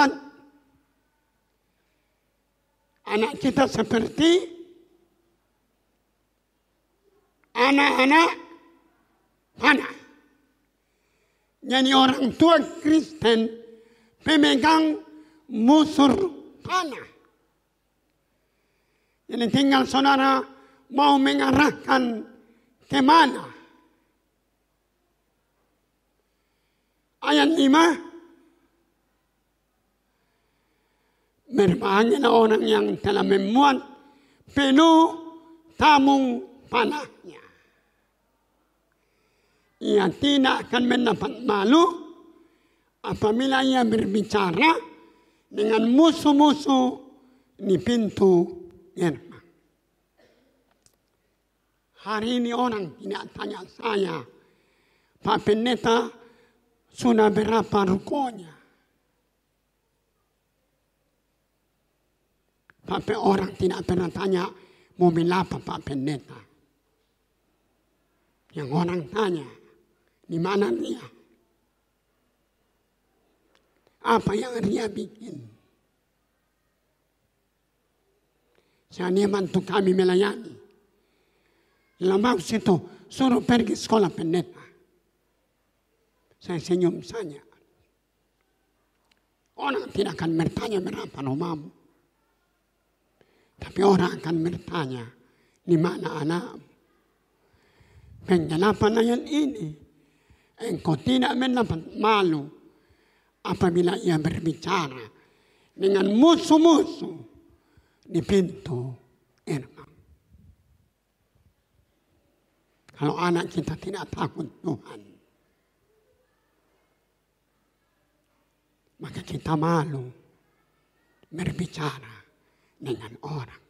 Anak kita seperti anak-anak panah. Jadi orang tua Kristen pemegang busur panah. Jadi tinggal saudara mau mengarahkan kemana. Ayat 5. Berbahagialah orang yang telah memuat penuh tabung panahnya. Ia tidak akan mendapat malu apabila ia berbicara dengan musuh-musuh di pintu gerbang. Hari ini orang tidak tanya saya, Pak Pendeta sudah berapa rukonya? Tapi orang tidak pernah tanya mobil apa Pak Pendeta. Yang orang tanya, di mana dia? Apa yang dia bikin? Dia bantu kami melayani. Lama situ suruh pergi sekolah pendeta. Saya senyum saja. Orang tidak akan bertanya berapa rumahmu. Tapi orang akan bertanya, di mana anakmu? Penggelapan ayat ini, engkau tidak mendapat malu apabila ia berbicara dengan musuh-musuh di pintu gerbang. Kalau anak kita tidak takut Tuhan, maka kita malu berbicara dengan orang.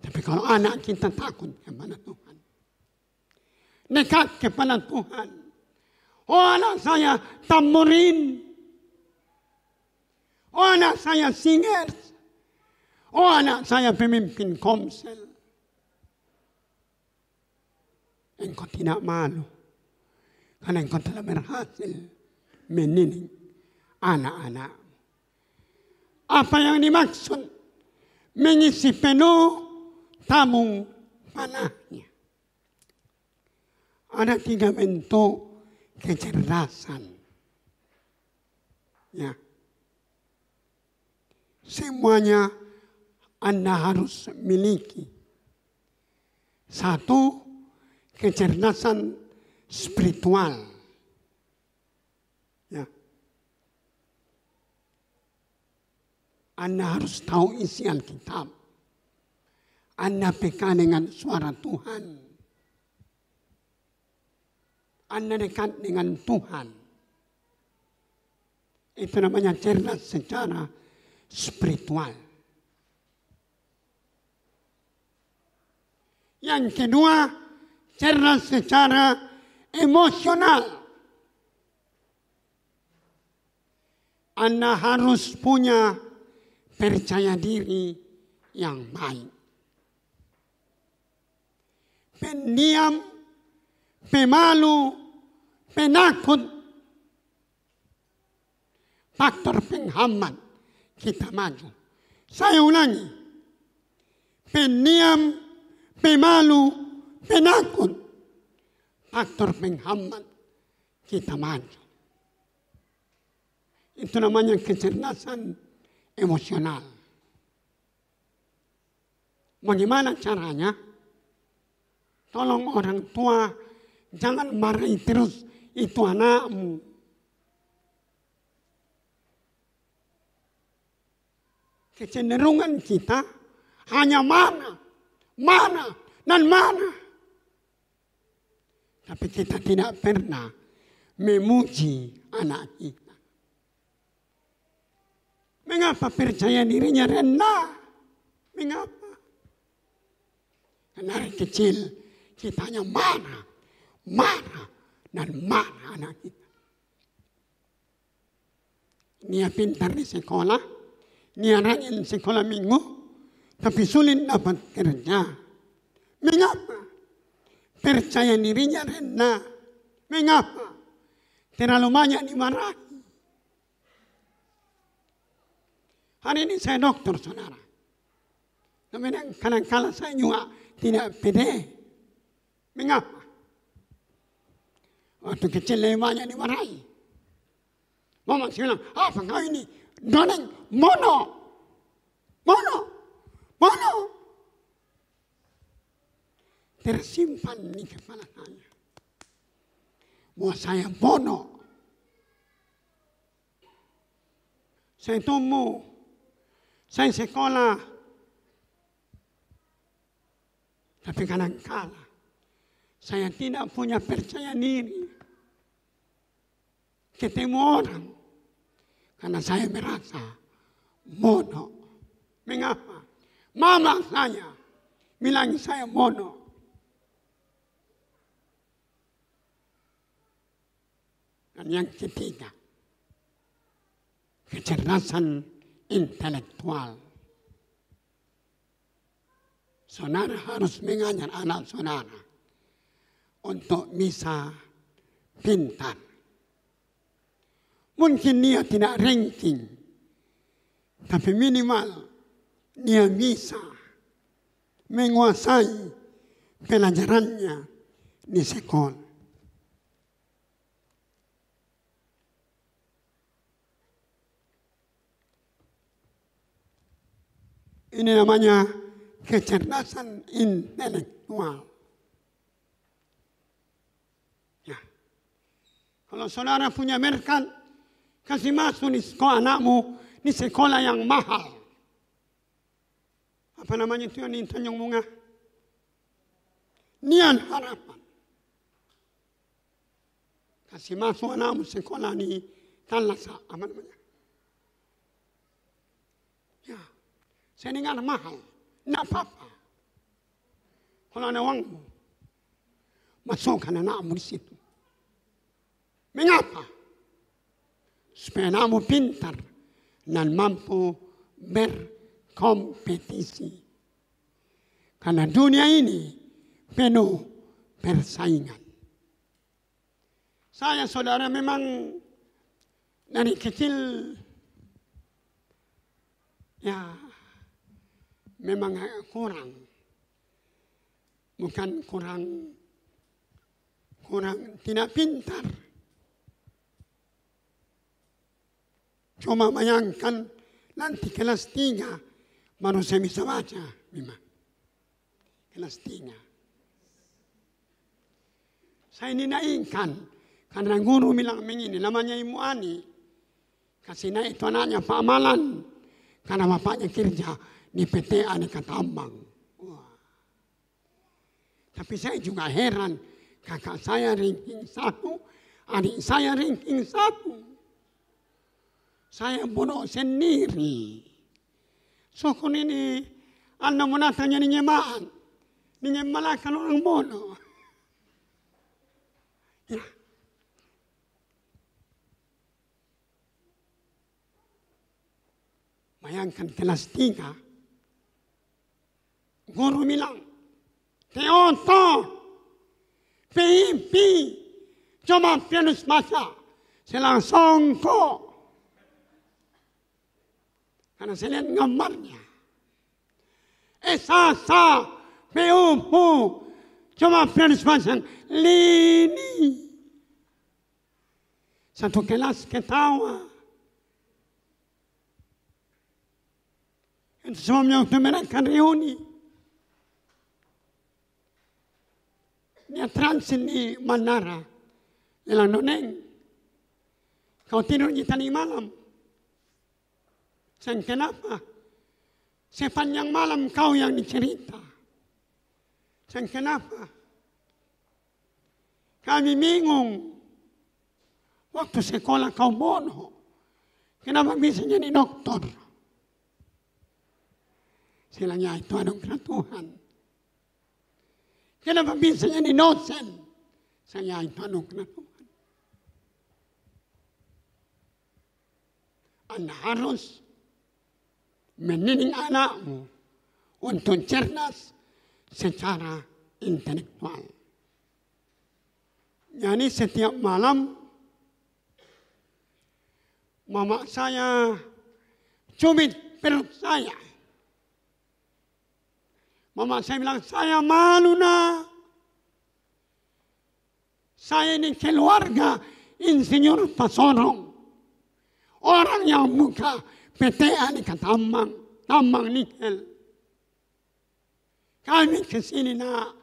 Tapi kalau anak kita takut kepada Tuhan, dekat kepada Tuhan, oh anak saya tamborin, oh anak saya singers, oh anak saya pemimpin komsel, engkau tidak malu karena engkau telah berhasil mendidik anak-anak. Apa yang dimaksud mengisi penuh tabung panahnya? Ada 3 bentuk kecerdasan. Ya. Semuanya Anda harus miliki satu kecerdasan spiritual. Ya. Anda harus tahu isi Alkitab. Anda peka dengan suara Tuhan. Anda dekat dengan Tuhan. Itu namanya cerdas secara spiritual. Yang kedua, cerdas secara emosional. Anda harus punya percaya diri yang baik. Pendiam, pemalu, penakut, faktor penghambat kita maju. Saya ulangi, pendiam, pemalu, penakut, faktor penghambat kita maju. Itu namanya kecerdasan emosional. Bagaimana caranya? Tolong orang tua jangan marahi terus itu anakmu. Kecenderungan kita hanya mana, dan mana. Tapi kita tidak pernah memuji anak kita. Mengapa percaya dirinya rendah? Mengapa? Karena dari kecil kita hanya mana, dan mana anak kita. Dia pintar di sekolah, dia rajin sekolah minggu, tapi sulit dapat kerja. Mengapa? Percaya dirinya rendah. Mengapa? Terlalu banyak dimarahi. Hari ini saya dokter, saudara. Kemudian kadang-kala saya juga tidak pede. Mengapa? Waktu kecil lebih banyak dimarahi. Mama bilang, apa kau ini? Doneng, mono. Tersimpan di kepala saya. Bahwa saya bono. Saya tumbuh. Saya sekolah. Tapi kadang-kala saya tidak punya percaya diri. Ketemu orang. Karena saya merasa bodoh. Mengapa? Mama saya bilang saya bodoh. Dan yang ketiga, kecerdasan intelektual. Saudara harus mengajar anak saudara untuk bisa pintar. Mungkin dia tidak ranking, tapi minimal dia bisa menguasai pelajarannya di sekolah. Ini namanya kecerdasan intelektual. Ya. Kalau saudara punya berkat, kasih masuk di sekolah anakmu di sekolah yang mahal. Apa namanya itu yang di Tanjung Bunga? Nian Harapan. Kasih masuk anakmu sekolah di Talasa. Apa namanya? Ya. Saya dengar mahal. Tidak apa-apa. Kalau ada uangmu, masukkan anakmu di situ. Mengapa? Supaya anakmu pintar dan mampu berkompetisi. Karena dunia ini penuh persaingan. Saya, saudara, memang dari kecil ya memang kurang. Bukan kurang tidak pintar. Cuma bayangkan nanti kelas 3 Manusia bisa baca memang. Kelas 3. Saya dinaikkan karena guru bilang begini, namanya Ibu Ani. Kasih naik itu anaknya Pak Malan. Karena bapaknya kerja di PT Aneka Tambang. Wah. Tapi saya juga heran, kakak saya ranking 1, adik saya ranking 1. Saya bodoh sendiri. Sokon ini anda menatanya ni nyemaan. Ni nyemalakan orang bodoh. Ya. Bayangkan kelas 3. Guru bilang, Teoto, PIP, coba pianus baca. Saya langsung kok. Karena saya lihat gambarnya. Esasa, PUP, coba pianus baca. Lini. Satu kelas ketawa. Itu sebabnya waktu mereka reuni. Dia transit di bandara. Bilang, Noneng, kau tidur di tadi malam. Saya kenapa? Sepanjang malam kau yang dicerita. Saya kenapa? Kami bingung. Waktu sekolah kau bodoh. Kenapa bisa jadi dokter? Silanya itu anugerah Tuhan. Kenapa bisa jadi dosen? Saya itu anugerah Tuhan. Anda harus mendidik anakmu untuk cerdas secara intelektual. Jadi setiap malam mama saya cubit perut saya. Mama saya bilang, saya malu nak. Saya ini keluarga insinyur Pasorong. Orang yang buka PT Aneka Tambang, tambang nikel. Kami kesini nak,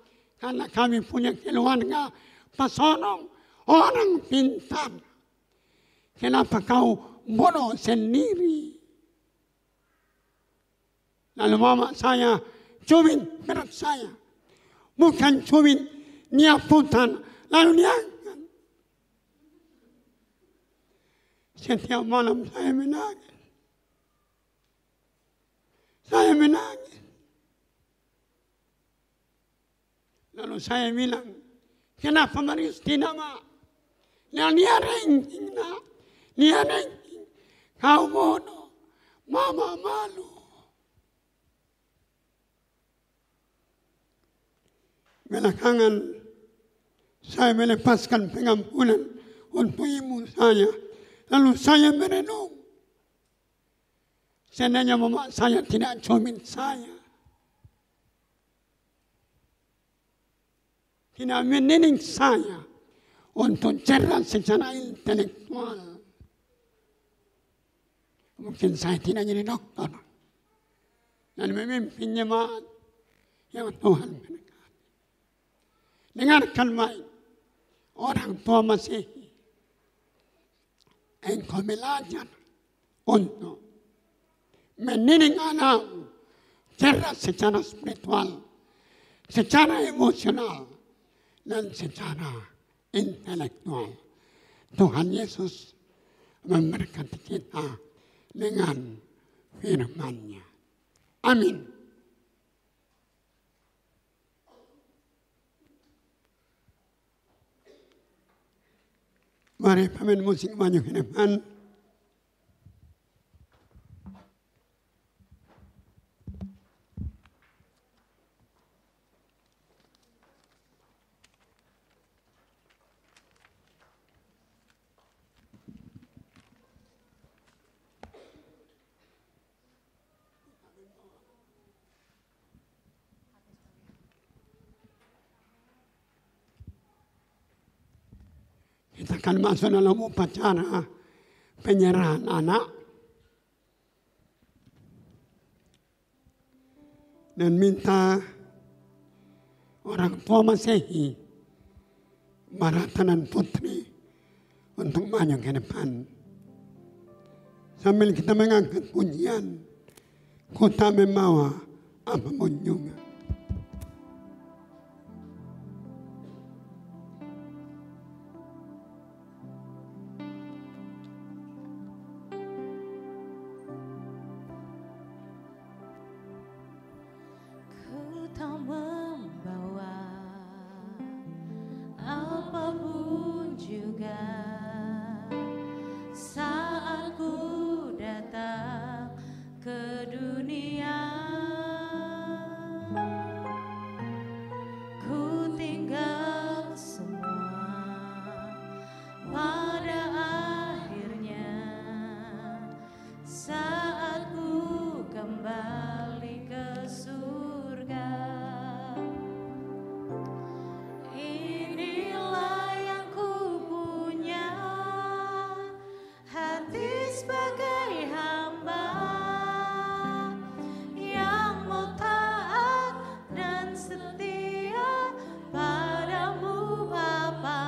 karena kami punya keluarga Pasorong, orang pintar. Kenapa kau bodoh sendiri? Lalu mama saya cubit perut saya. Bukan cubit nyaputan, lalu diangkat. Setiap malam saya menangis. Saya menangis. Lalu saya bilang, kenapa Marius tidak mau? Dia ranking nak. Dia ranking. Kau bodoh. Mama malu. Belakangan saya melepaskan pengampunan untuk ibu saya. Lalu saya merenung. Seandainya mama saya tidak cubit saya. Tidak mendidik saya untuk cerdas secara intelektual. Mungkin saya tidak jadi dokter. Dan memimpin jemaat yang Tuhan berikan. Dengarkan baik, orang tua Masihi, engkau belajar untuk mendidik anak cerdas secara spiritual, secara emosional, dan secara intelektual. Tuhan Yesus memberkati kita dengan firman-Nya. Amin. Mari pemain musik maju ke depan. Kita akan masuk dalam upacara penyerahan anak. dan minta orang tua Masehi, Marata dan Putri untuk maju ke depan. Sambil kita mengangkat pujian, ku tak membawa apapun juga. Ku tak membawa apapun juga saat ku datang ke dunia. Ku tinggal semua pada akhirnya saat ku kembali ke surga. Inilah yang ku punya, hati sebagai hamba yang mau taat dan setia padamu Bapa.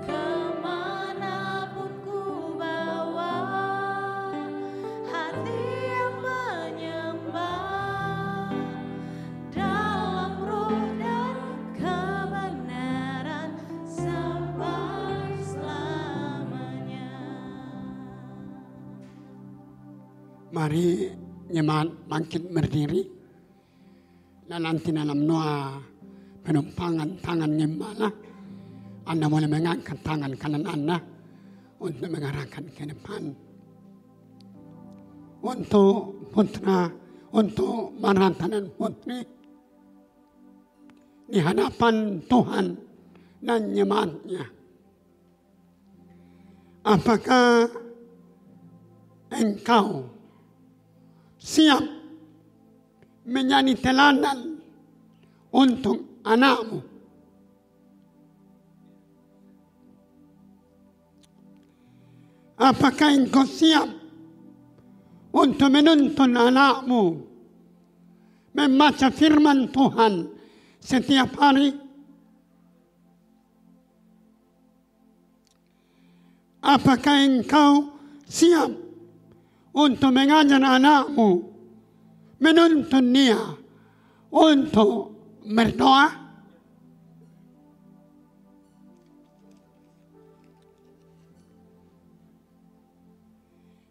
Kemanapun ku bawa, hati yang menyembah dalam roh dan kebenaran sampai selamanya. Mari jemaat bangkit berdiri dan nanti dalam doa penumpangan tangan gembala, Anda boleh mengangkat tangan kanan Anda untuk mengarahkan ke depan. Untuk putra, untuk Marata dan Putri di hadapan Tuhan dan jemaatnya. Apakah engkau siap menjadi teladan untuk anakmu? Apakah engkau siap untuk menuntun anakmu membaca firman Tuhan setiap hari? Apakah engkau siap untuk mengajar anakmu, menuntun dia untuk berdoa?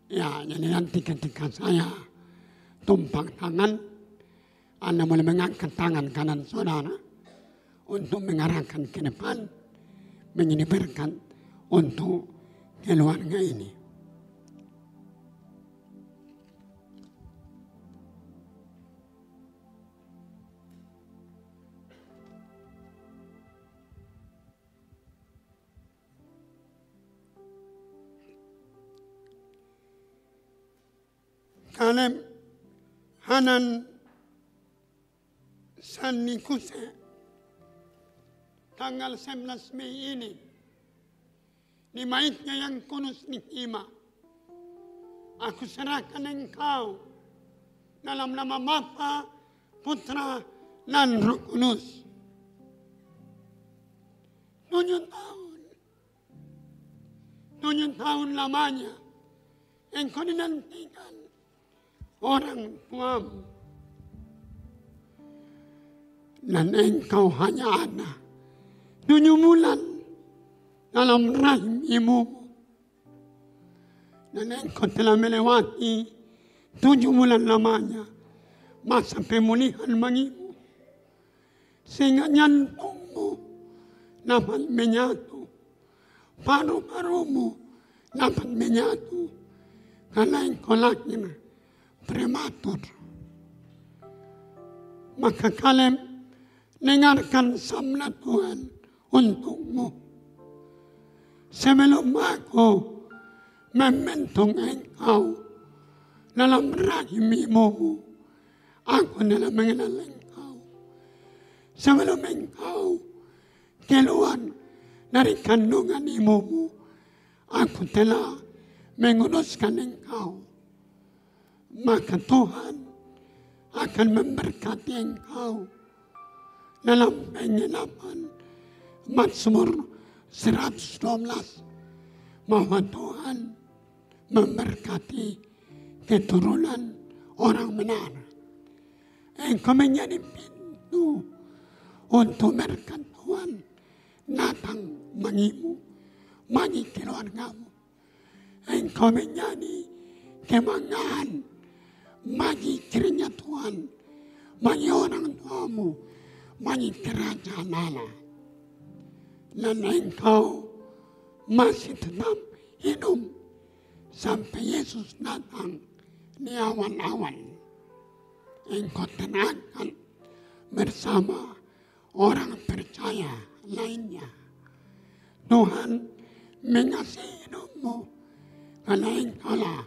Ya, jadi nanti ketika saya tumpang tangan, Anda boleh mengangkat tangan kanan saudara untuk mengarahkan ke depan, menjadi berkat untuk keluarga ini. Kaleb, Hanan, Sanikuse, tanggal 11 Mei ini, di maitnya yang kudus diterima, aku serahkan engkau dalam nama Bapa, Putra, dan Roh Kudus. 7 tahun lamanya engkau dinantikan orang tuamu, dan engkau hanya ada 7 bulan dalam rahim ibumu, dan engkau telah melewati 7 bulan lamanya masa pemulihan bagimu, sehingga jantungmu dapat menyatu, paru-parumu dapat menyatu, karena engkau lahir prematur. Maka Kaleb, dengarkan sabda Tuhan untukmu. Sebelum aku membentuk engkau dalam rahim ibumu, aku telah mengenal engkau. Sebelum engkau keluar dari kandungan ibumu, aku telah menguruskan engkau. Maka Tuhan akan memberkati engkau dalam penggenapan Mazmur 112 bahwa Tuhan memberkati keturunan orang benar. Engkau menjadi pintu untuk berkat Tuhan datang bagimu, bagi keluargamu. Engkau menjadi kebanggaan bagi kerja Tuhan, bagi orang tuamu, bagi kerajaan Allah. Dan engkau masih tetap hidup sampai Yesus datang di awal-awal. Engkau tenangkan bersama orang percaya lainnya. Tuhan mengasihi hidupmu karena engkaulah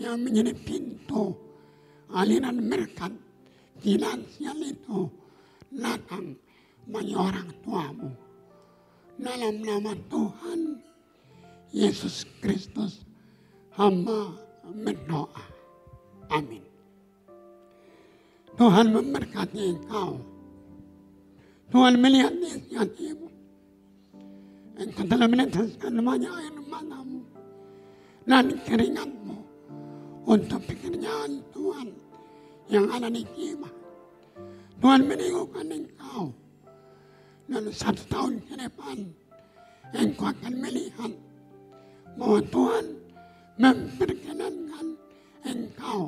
yang menjadi pintu aliran berkat finansial itu datang bagi orang tuamu. Dalam nama Tuhan Yesus Kristus hamba berdoa. Amin. Tuhan memberkati engkau. Tuhan melihat isi hatimu. Engkau telah meneteskan banyak air matamu dan keringatmu untuk pekerjaan Tuhan yang ada di Kima. Tuhan menengokkan engkau. Dan 1 tahun ke depan engkau akan melihat bahwa Tuhan memperkenankan engkau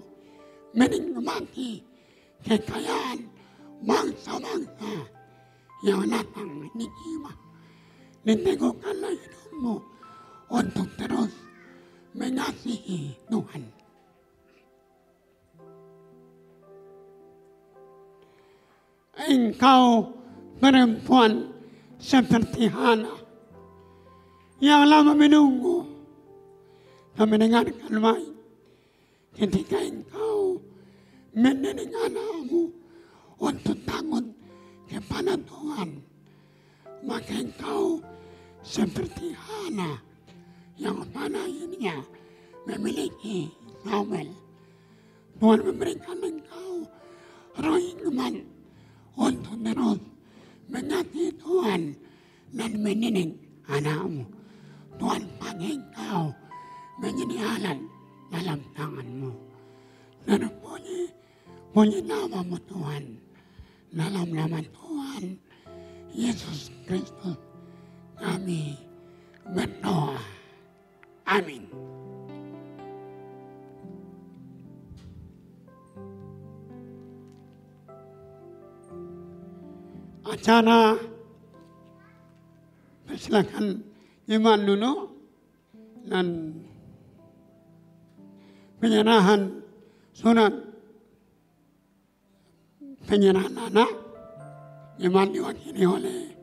menikmati kekayaan bangsa-bangsa yang datang di Kima. Diteguhkanlah hidupmu untuk terus mengasihi Tuhan. Engkau perempuan seperti Hana yang lama menunggu dan mendengarkan baik ketika engkau mendidik anakmu untuk takut kepada Tuhan, maka engkau seperti Hana yang pada akhirnya memiliki Samuel. Tuhan memberikan engkau roh hikmat untuk terus mengasihi Tuhan dan mendidik anakmu. Tuhan pakai engkau menjadi alat dalam tanganmu. Dan puji namamu Tuhan. Dalam nama Tuhan Yesus Kristus kami berdoa. Amin. Acara silakan iman dulu dan penyerahan surat penyerahan anak iman diwakili oleh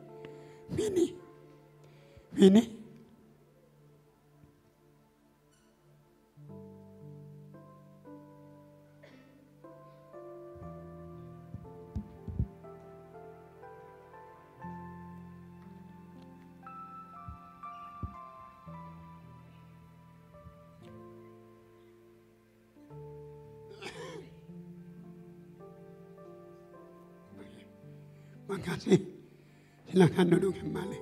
Vini. Makasih. Silakan duduk kembali.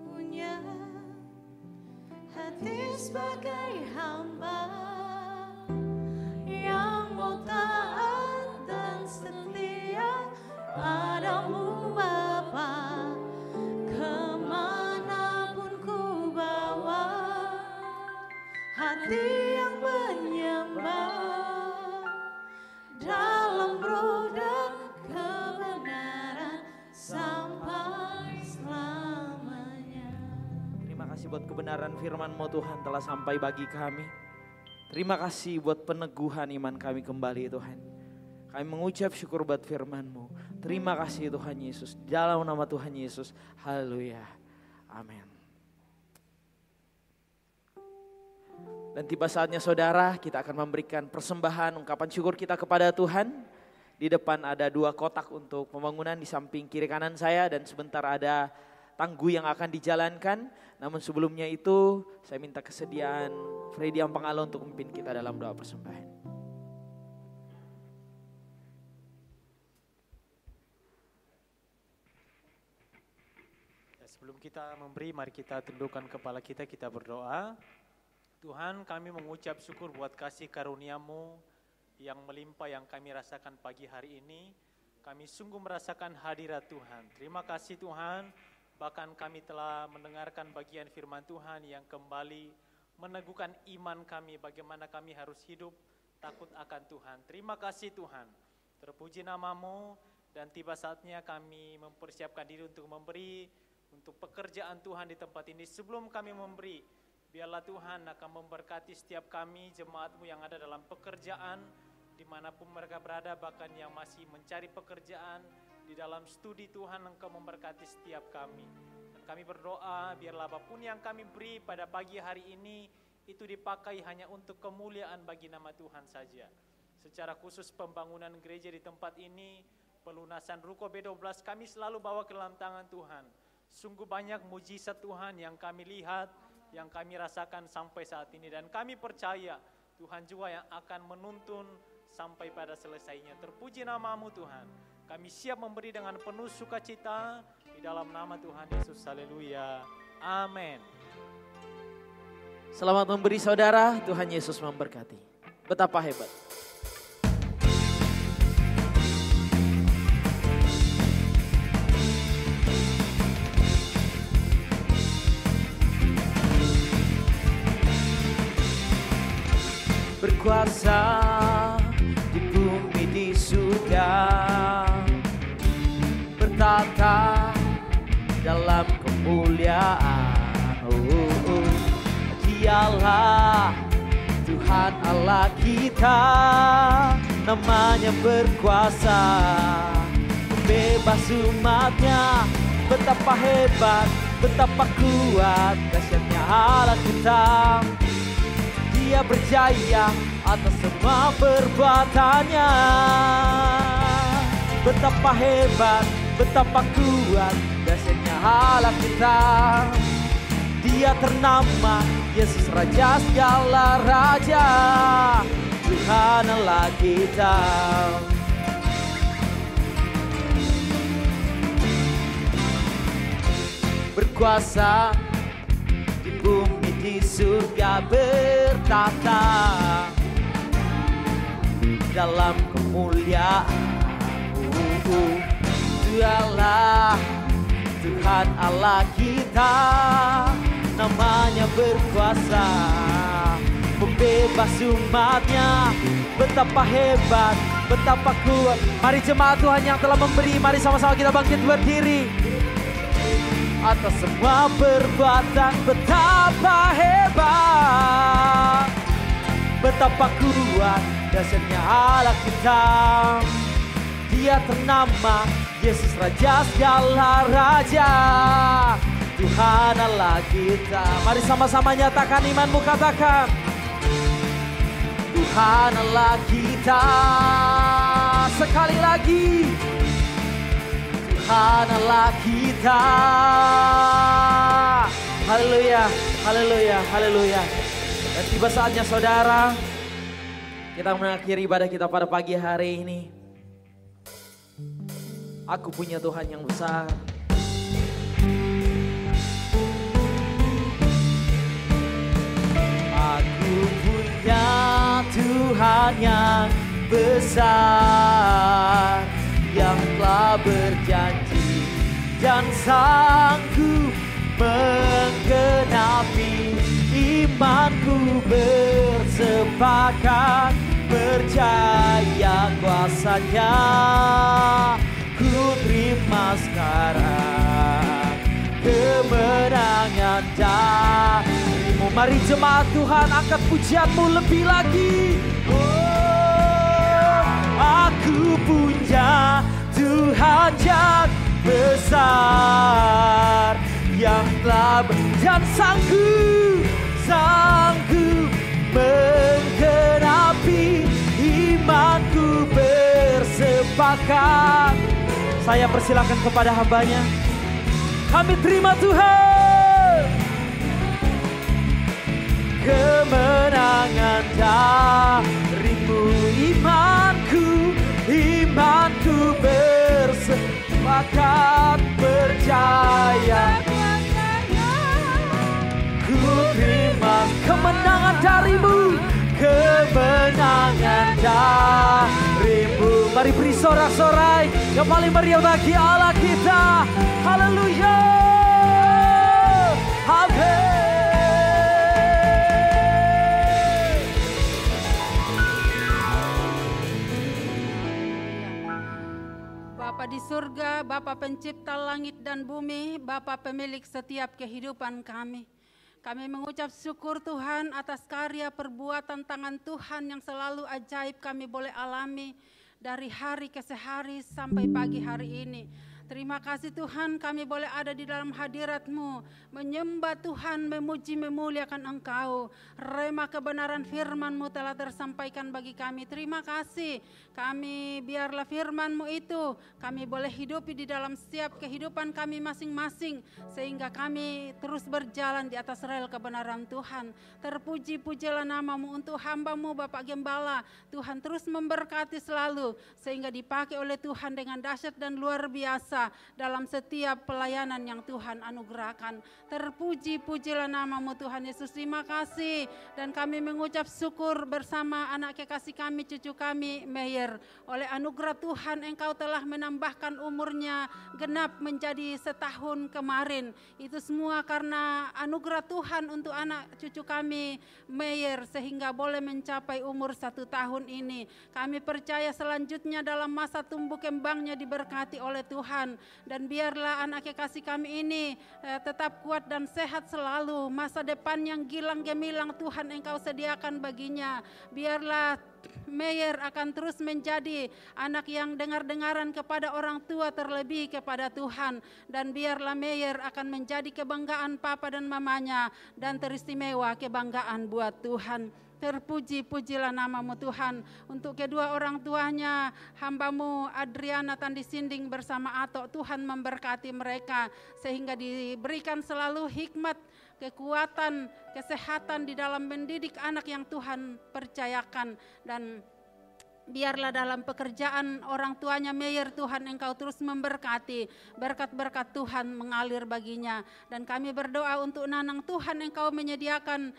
Punya hati sebagai hamba yang mau taat dan setia padamu Bapa, kemanapun ku bawa hati yang menyembah dalam roda kebenaran sampai selamanya. Terima kasih buat kebenaran firman-Mu Tuhan telah sampai bagi kami. Terima kasih buat peneguhan iman kami kembali Tuhan. Kami mengucap syukur buat firman-Mu. Terima kasih Tuhan Yesus. Dalam nama Tuhan Yesus. Haleluya. Amin. Dan tiba saatnya saudara, kita akan memberikan persembahan ungkapan syukur kita kepada Tuhan. Di depan ada 2 kotak untuk pembangunan di samping kiri kanan saya dan sebentar ada tangguh yang akan dijalankan. Namun sebelumnya itu saya minta kesediaan Freddy Ampangalo untuk memimpin kita dalam doa persembahan. Sebelum kita memberi, mari kita tundukkan kepala kita berdoa. Tuhan, kami mengucap syukur buat kasih karunia-Mu yang melimpah yang kami rasakan pagi hari ini. Kami sungguh merasakan hadirat Tuhan. Terima kasih Tuhan, bahkan kami telah mendengarkan bagian firman Tuhan yang kembali meneguhkan iman kami, bagaimana kami harus hidup takut akan Tuhan. Terima kasih Tuhan, terpuji nama-Mu, dan tiba saatnya kami mempersiapkan diri untuk memberi, untuk pekerjaan Tuhan di tempat ini. Sebelum kami memberi, biarlah Tuhan akan memberkati setiap kami, jemaat-Mu yang ada dalam pekerjaan, dimanapun mereka berada, bahkan yang masih mencari pekerjaan, di dalam studi Tuhan Engkau memberkati setiap kami. Dan kami berdoa, biarlah apapun yang kami beri pada pagi hari ini, itu dipakai hanya untuk kemuliaan bagi nama Tuhan saja. Secara khusus pembangunan gereja di tempat ini, pelunasan ruko B12 kami selalu bawa ke dalam tangan Tuhan. Sungguh banyak mujizat Tuhan yang kami lihat, yang kami rasakan sampai saat ini. Dan kami percaya Tuhan juga yang akan menuntun sampai pada selesainya. Terpuji nama-Mu Tuhan. Kami siap memberi dengan penuh sukacita di dalam nama Tuhan Yesus. Haleluya. Amin. Selamat memberi saudara, Tuhan Yesus memberkati. Betapa hebat. Berkuasa di bumi di surga, bertata dalam kemuliaan. Dialah Tuhan Allah kita, namanya berkuasa, bebas umatnya. Betapa hebat, betapa kuat, dahsyatnya Allah kita. Dia berjaya atas semua perbuatannya. Betapa hebat, betapa kuat, dahsyatnya Allah kita. Dia ternama Yesus Raja segala raja, Tuhan Allah kita. Berkuasa di bumi di surga, bertata dalam kemuliaan. Dialah Tuhan Allah kita, namanya berkuasa, membebas umatnya. Betapa hebat, betapa kuat. Mari jemaat Tuhan yang telah memberi, mari sama-sama kita bangkit berdiri. Atas semua perbuatan, betapa hebat, betapa kuat, dahsyatnya Allah kita. Dia ternama Yesus Raja segala raja, Tuhan Allah kita. Mari sama-sama nyatakan imanmu, katakan Tuhan Allah kita. Sekali lagi, Tuhan Allah kita. Haleluya, haleluya, haleluya. Dan tiba saatnya saudara, kita mengakhiri ibadah kita pada pagi hari ini. Aku punya Tuhan yang besar. Aku punya Tuhan yang besar, yang telah berjanji dan sanggup menggenapi. Imanku bersepakat, percaya kuasanya. Ku terima sekarang kemenangan darimu. Mari jemaat Tuhan, angkat pujianmu lebih lagi. Oh, aku punya Tuhan yang besar, yang telah dan sanggup menggenapi. Imanku bersepakat, berbakat. Saya persilakan kepada hambanya. Kami terima Tuhan. Kemenangan darimu, imanku bersepakat percaya. Ku terima kemenangan darimu, kemenangan darimu. Mari beri sorak-sorai yang paling meriah bagi Allah kita. Haleluya. Amin. Bapa di surga, Bapa pencipta langit dan bumi, Bapa pemilik setiap kehidupan kami. Kami mengucap syukur Tuhan atas karya perbuatan tangan Tuhan yang selalu ajaib kami boleh alami dari hari ke hari sampai pagi hari ini. Terima kasih Tuhan, kami boleh ada di dalam hadirat-Mu, menyembah Tuhan, memuji, memuliakan Engkau. Rema kebenaran firman-Mu telah tersampaikan bagi kami. Terima kasih, kami biarlah firman-Mu itu kami boleh hidupi di dalam setiap kehidupan kami masing-masing, sehingga kami terus berjalan di atas rel kebenaran Tuhan. Terpuji-pujilah nama-Mu untuk hamba-Mu Bapak Gembala. Tuhan terus memberkati selalu, sehingga dipakai oleh Tuhan dengan dahsyat dan luar biasa dalam setiap pelayanan yang Tuhan anugerahkan. Terpuji-pujilah nama-Mu Tuhan Yesus. Terima kasih, dan kami mengucap syukur bersama anak kekasih kami, cucu kami Meyer. Oleh anugerah Tuhan Engkau telah menambahkan umurnya genap menjadi setahun kemarin. Itu semua karena anugerah Tuhan untuk anak cucu kami Meyer, sehingga boleh mencapai umur 1 tahun ini. Kami percaya selanjutnya dalam masa tumbuh kembangnya diberkati oleh Tuhan. Dan biarlah anak kekasih kami ini tetap kuat dan sehat selalu. Masa depan yang gilang gemilang Tuhan Engkau sediakan baginya. Biarlah Meyer akan terus menjadi anak yang dengar-dengaran kepada orang tua, terlebih kepada Tuhan. Dan biarlah Meyer akan menjadi kebanggaan papa dan mamanya, dan teristimewa kebanggaan buat Tuhan. Terpuji-pujilah nama-Mu Tuhan. Untuk kedua orang tuanya, hamba-Mu Adriana Tandi Sinding bersama Ato, Tuhan memberkati mereka sehingga diberikan selalu hikmat, kekuatan, kesehatan di dalam mendidik anak yang Tuhan percayakan. Dan biarlah dalam pekerjaan orang tuanya Meyer, Tuhan Engkau terus memberkati, berkat-berkat Tuhan mengalir baginya. Dan kami berdoa untuk Nanang, Tuhan Engkau menyediakan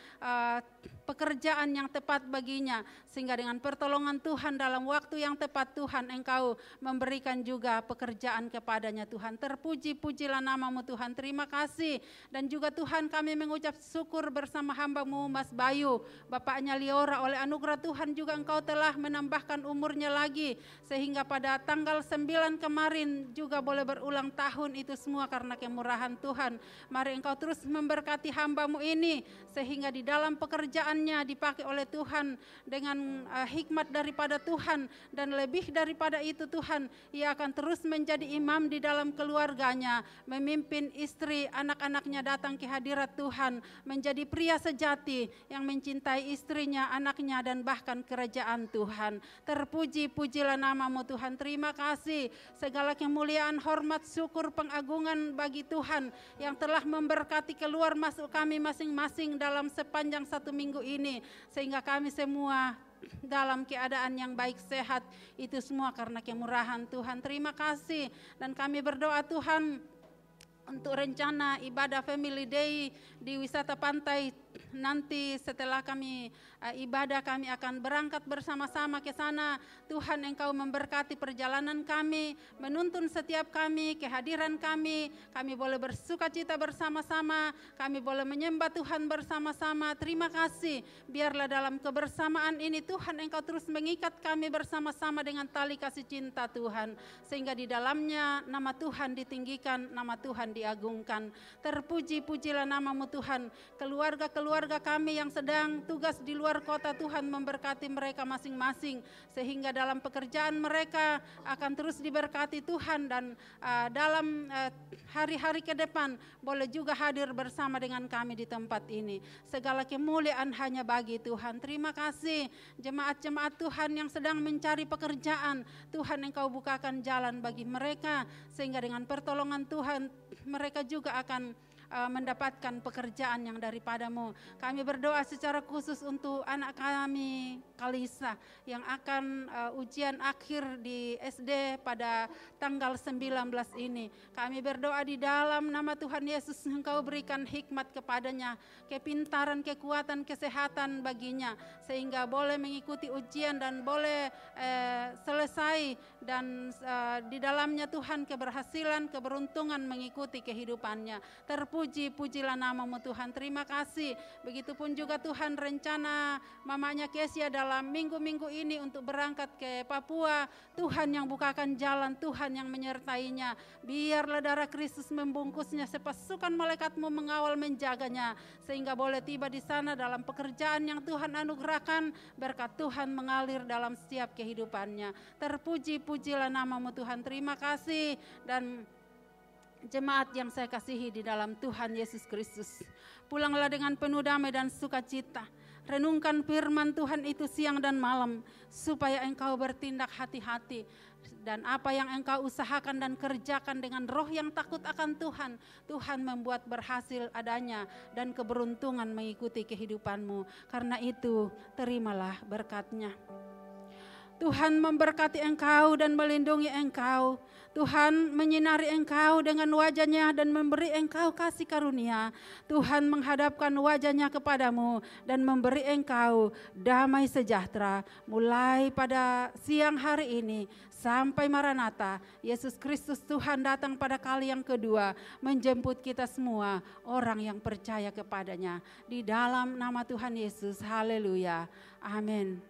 pekerjaan yang tepat baginya, sehingga dengan pertolongan Tuhan dalam waktu yang tepat Tuhan Engkau memberikan juga pekerjaan kepadanya. Tuhan, terpuji-pujilah nama-Mu Tuhan. Terima kasih. Dan juga Tuhan, kami mengucap syukur bersama hamba-Mu Mas Bayu, bapaknya Liora. Oleh anugerah Tuhan juga Engkau telah menambahkan umurnya lagi, sehingga pada tanggal 9 kemarin juga boleh berulang tahun. Itu semua karena kemurahan Tuhan. Mari Engkau terus memberkati hamba-Mu ini, sehingga di dalam pekerjaannya dipakai oleh Tuhan dengan hikmat daripada Tuhan. Dan lebih daripada itu Tuhan, ia akan terus menjadi imam di dalam keluarganya, memimpin istri, anak-anaknya datang ke hadirat Tuhan, menjadi pria sejati yang mencintai istrinya, anaknya, dan bahkan kerajaan Tuhan. Terpuji-pujilah nama-Mu Tuhan. Terima kasih, segala kemuliaan, hormat, syukur, pengagungan bagi Tuhan yang telah memberkati keluar masuk kami masing-masing dalam sepanjang 1 minggu ini, sehingga kami semua dalam keadaan yang baik, sehat. Itu semua karena kemurahan Tuhan. Terima kasih. Dan kami berdoa Tuhan untuk rencana ibadah Family Day di wisata pantai. Nanti setelah kami ibadah, kami akan berangkat bersama-sama ke sana. Tuhan Engkau memberkati perjalanan kami, menuntun setiap kami, kehadiran kami boleh bersuka cita bersama-sama, kami boleh menyembah Tuhan bersama-sama. Terima kasih, biarlah dalam kebersamaan ini Tuhan Engkau terus mengikat kami bersama-sama dengan tali kasih cinta Tuhan, sehingga di dalamnya nama Tuhan ditinggikan, nama Tuhan diagungkan. Terpuji-pujilah nama-Mu Tuhan. Keluarga keluarga kami yang sedang tugas di luar kota, Tuhan memberkati mereka masing-masing. Sehingga dalam pekerjaan mereka akan terus diberkati Tuhan. Dan dalam hari-hari ke depan boleh juga hadir bersama dengan kami di tempat ini. Segala kemuliaan hanya bagi Tuhan. Terima kasih jemaat-jemaat Tuhan yang sedang mencari pekerjaan. Tuhan, Engkau bukakan jalan bagi mereka, sehingga dengan pertolongan Tuhan mereka juga akan mendapatkan pekerjaan yang daripadamu. Kami berdoa secara khusus untuk anak kami Kalisa yang akan ujian akhir di SD pada tanggal 19 ini. Kami berdoa di dalam nama Tuhan Yesus, Engkau berikan hikmat kepadanya, kepintaran, kekuatan, kesehatan baginya, sehingga boleh mengikuti ujian dan boleh selesai, dan di dalamnya Tuhan keberhasilan, keberuntungan mengikuti kehidupannya. Puji-pujilah namamu Tuhan. Terima kasih. Begitupun juga Tuhan rencana mamanya Kesia dalam minggu-minggu ini untuk berangkat ke Papua. Tuhan yang bukakan jalan, Tuhan yang menyertainya. Biarlah darah Kristus membungkusnya, sepasukan malaikatmu mengawal menjaganya, sehingga boleh tiba di sana dalam pekerjaan yang Tuhan anugerahkan. Berkat Tuhan mengalir dalam setiap kehidupannya. Terpuji-pujilah namamu Tuhan. Terima kasih. Dan jemaat yang saya kasihi di dalam Tuhan Yesus Kristus, pulanglah dengan penuh damai dan sukacita. Renungkan firman Tuhan itu siang dan malam, supaya engkau bertindak hati-hati. Dan apa yang engkau usahakan dan kerjakan dengan roh yang takut akan Tuhan, Tuhan membuat berhasil adanya dan keberuntungan mengikuti kehidupanmu. Karena itu terimalah berkat-Nya. Tuhan memberkati engkau dan melindungi engkau. Tuhan menyinari engkau dengan wajah-Nya dan memberi engkau kasih karunia. Tuhan menghadapkan wajah-Nya kepadamu dan memberi engkau damai sejahtera. Mulai pada siang hari ini sampai Maranatha, Yesus Kristus Tuhan datang pada kali yang kedua, menjemput kita semua orang yang percaya kepadanya. Di dalam nama Tuhan Yesus, haleluya, amin.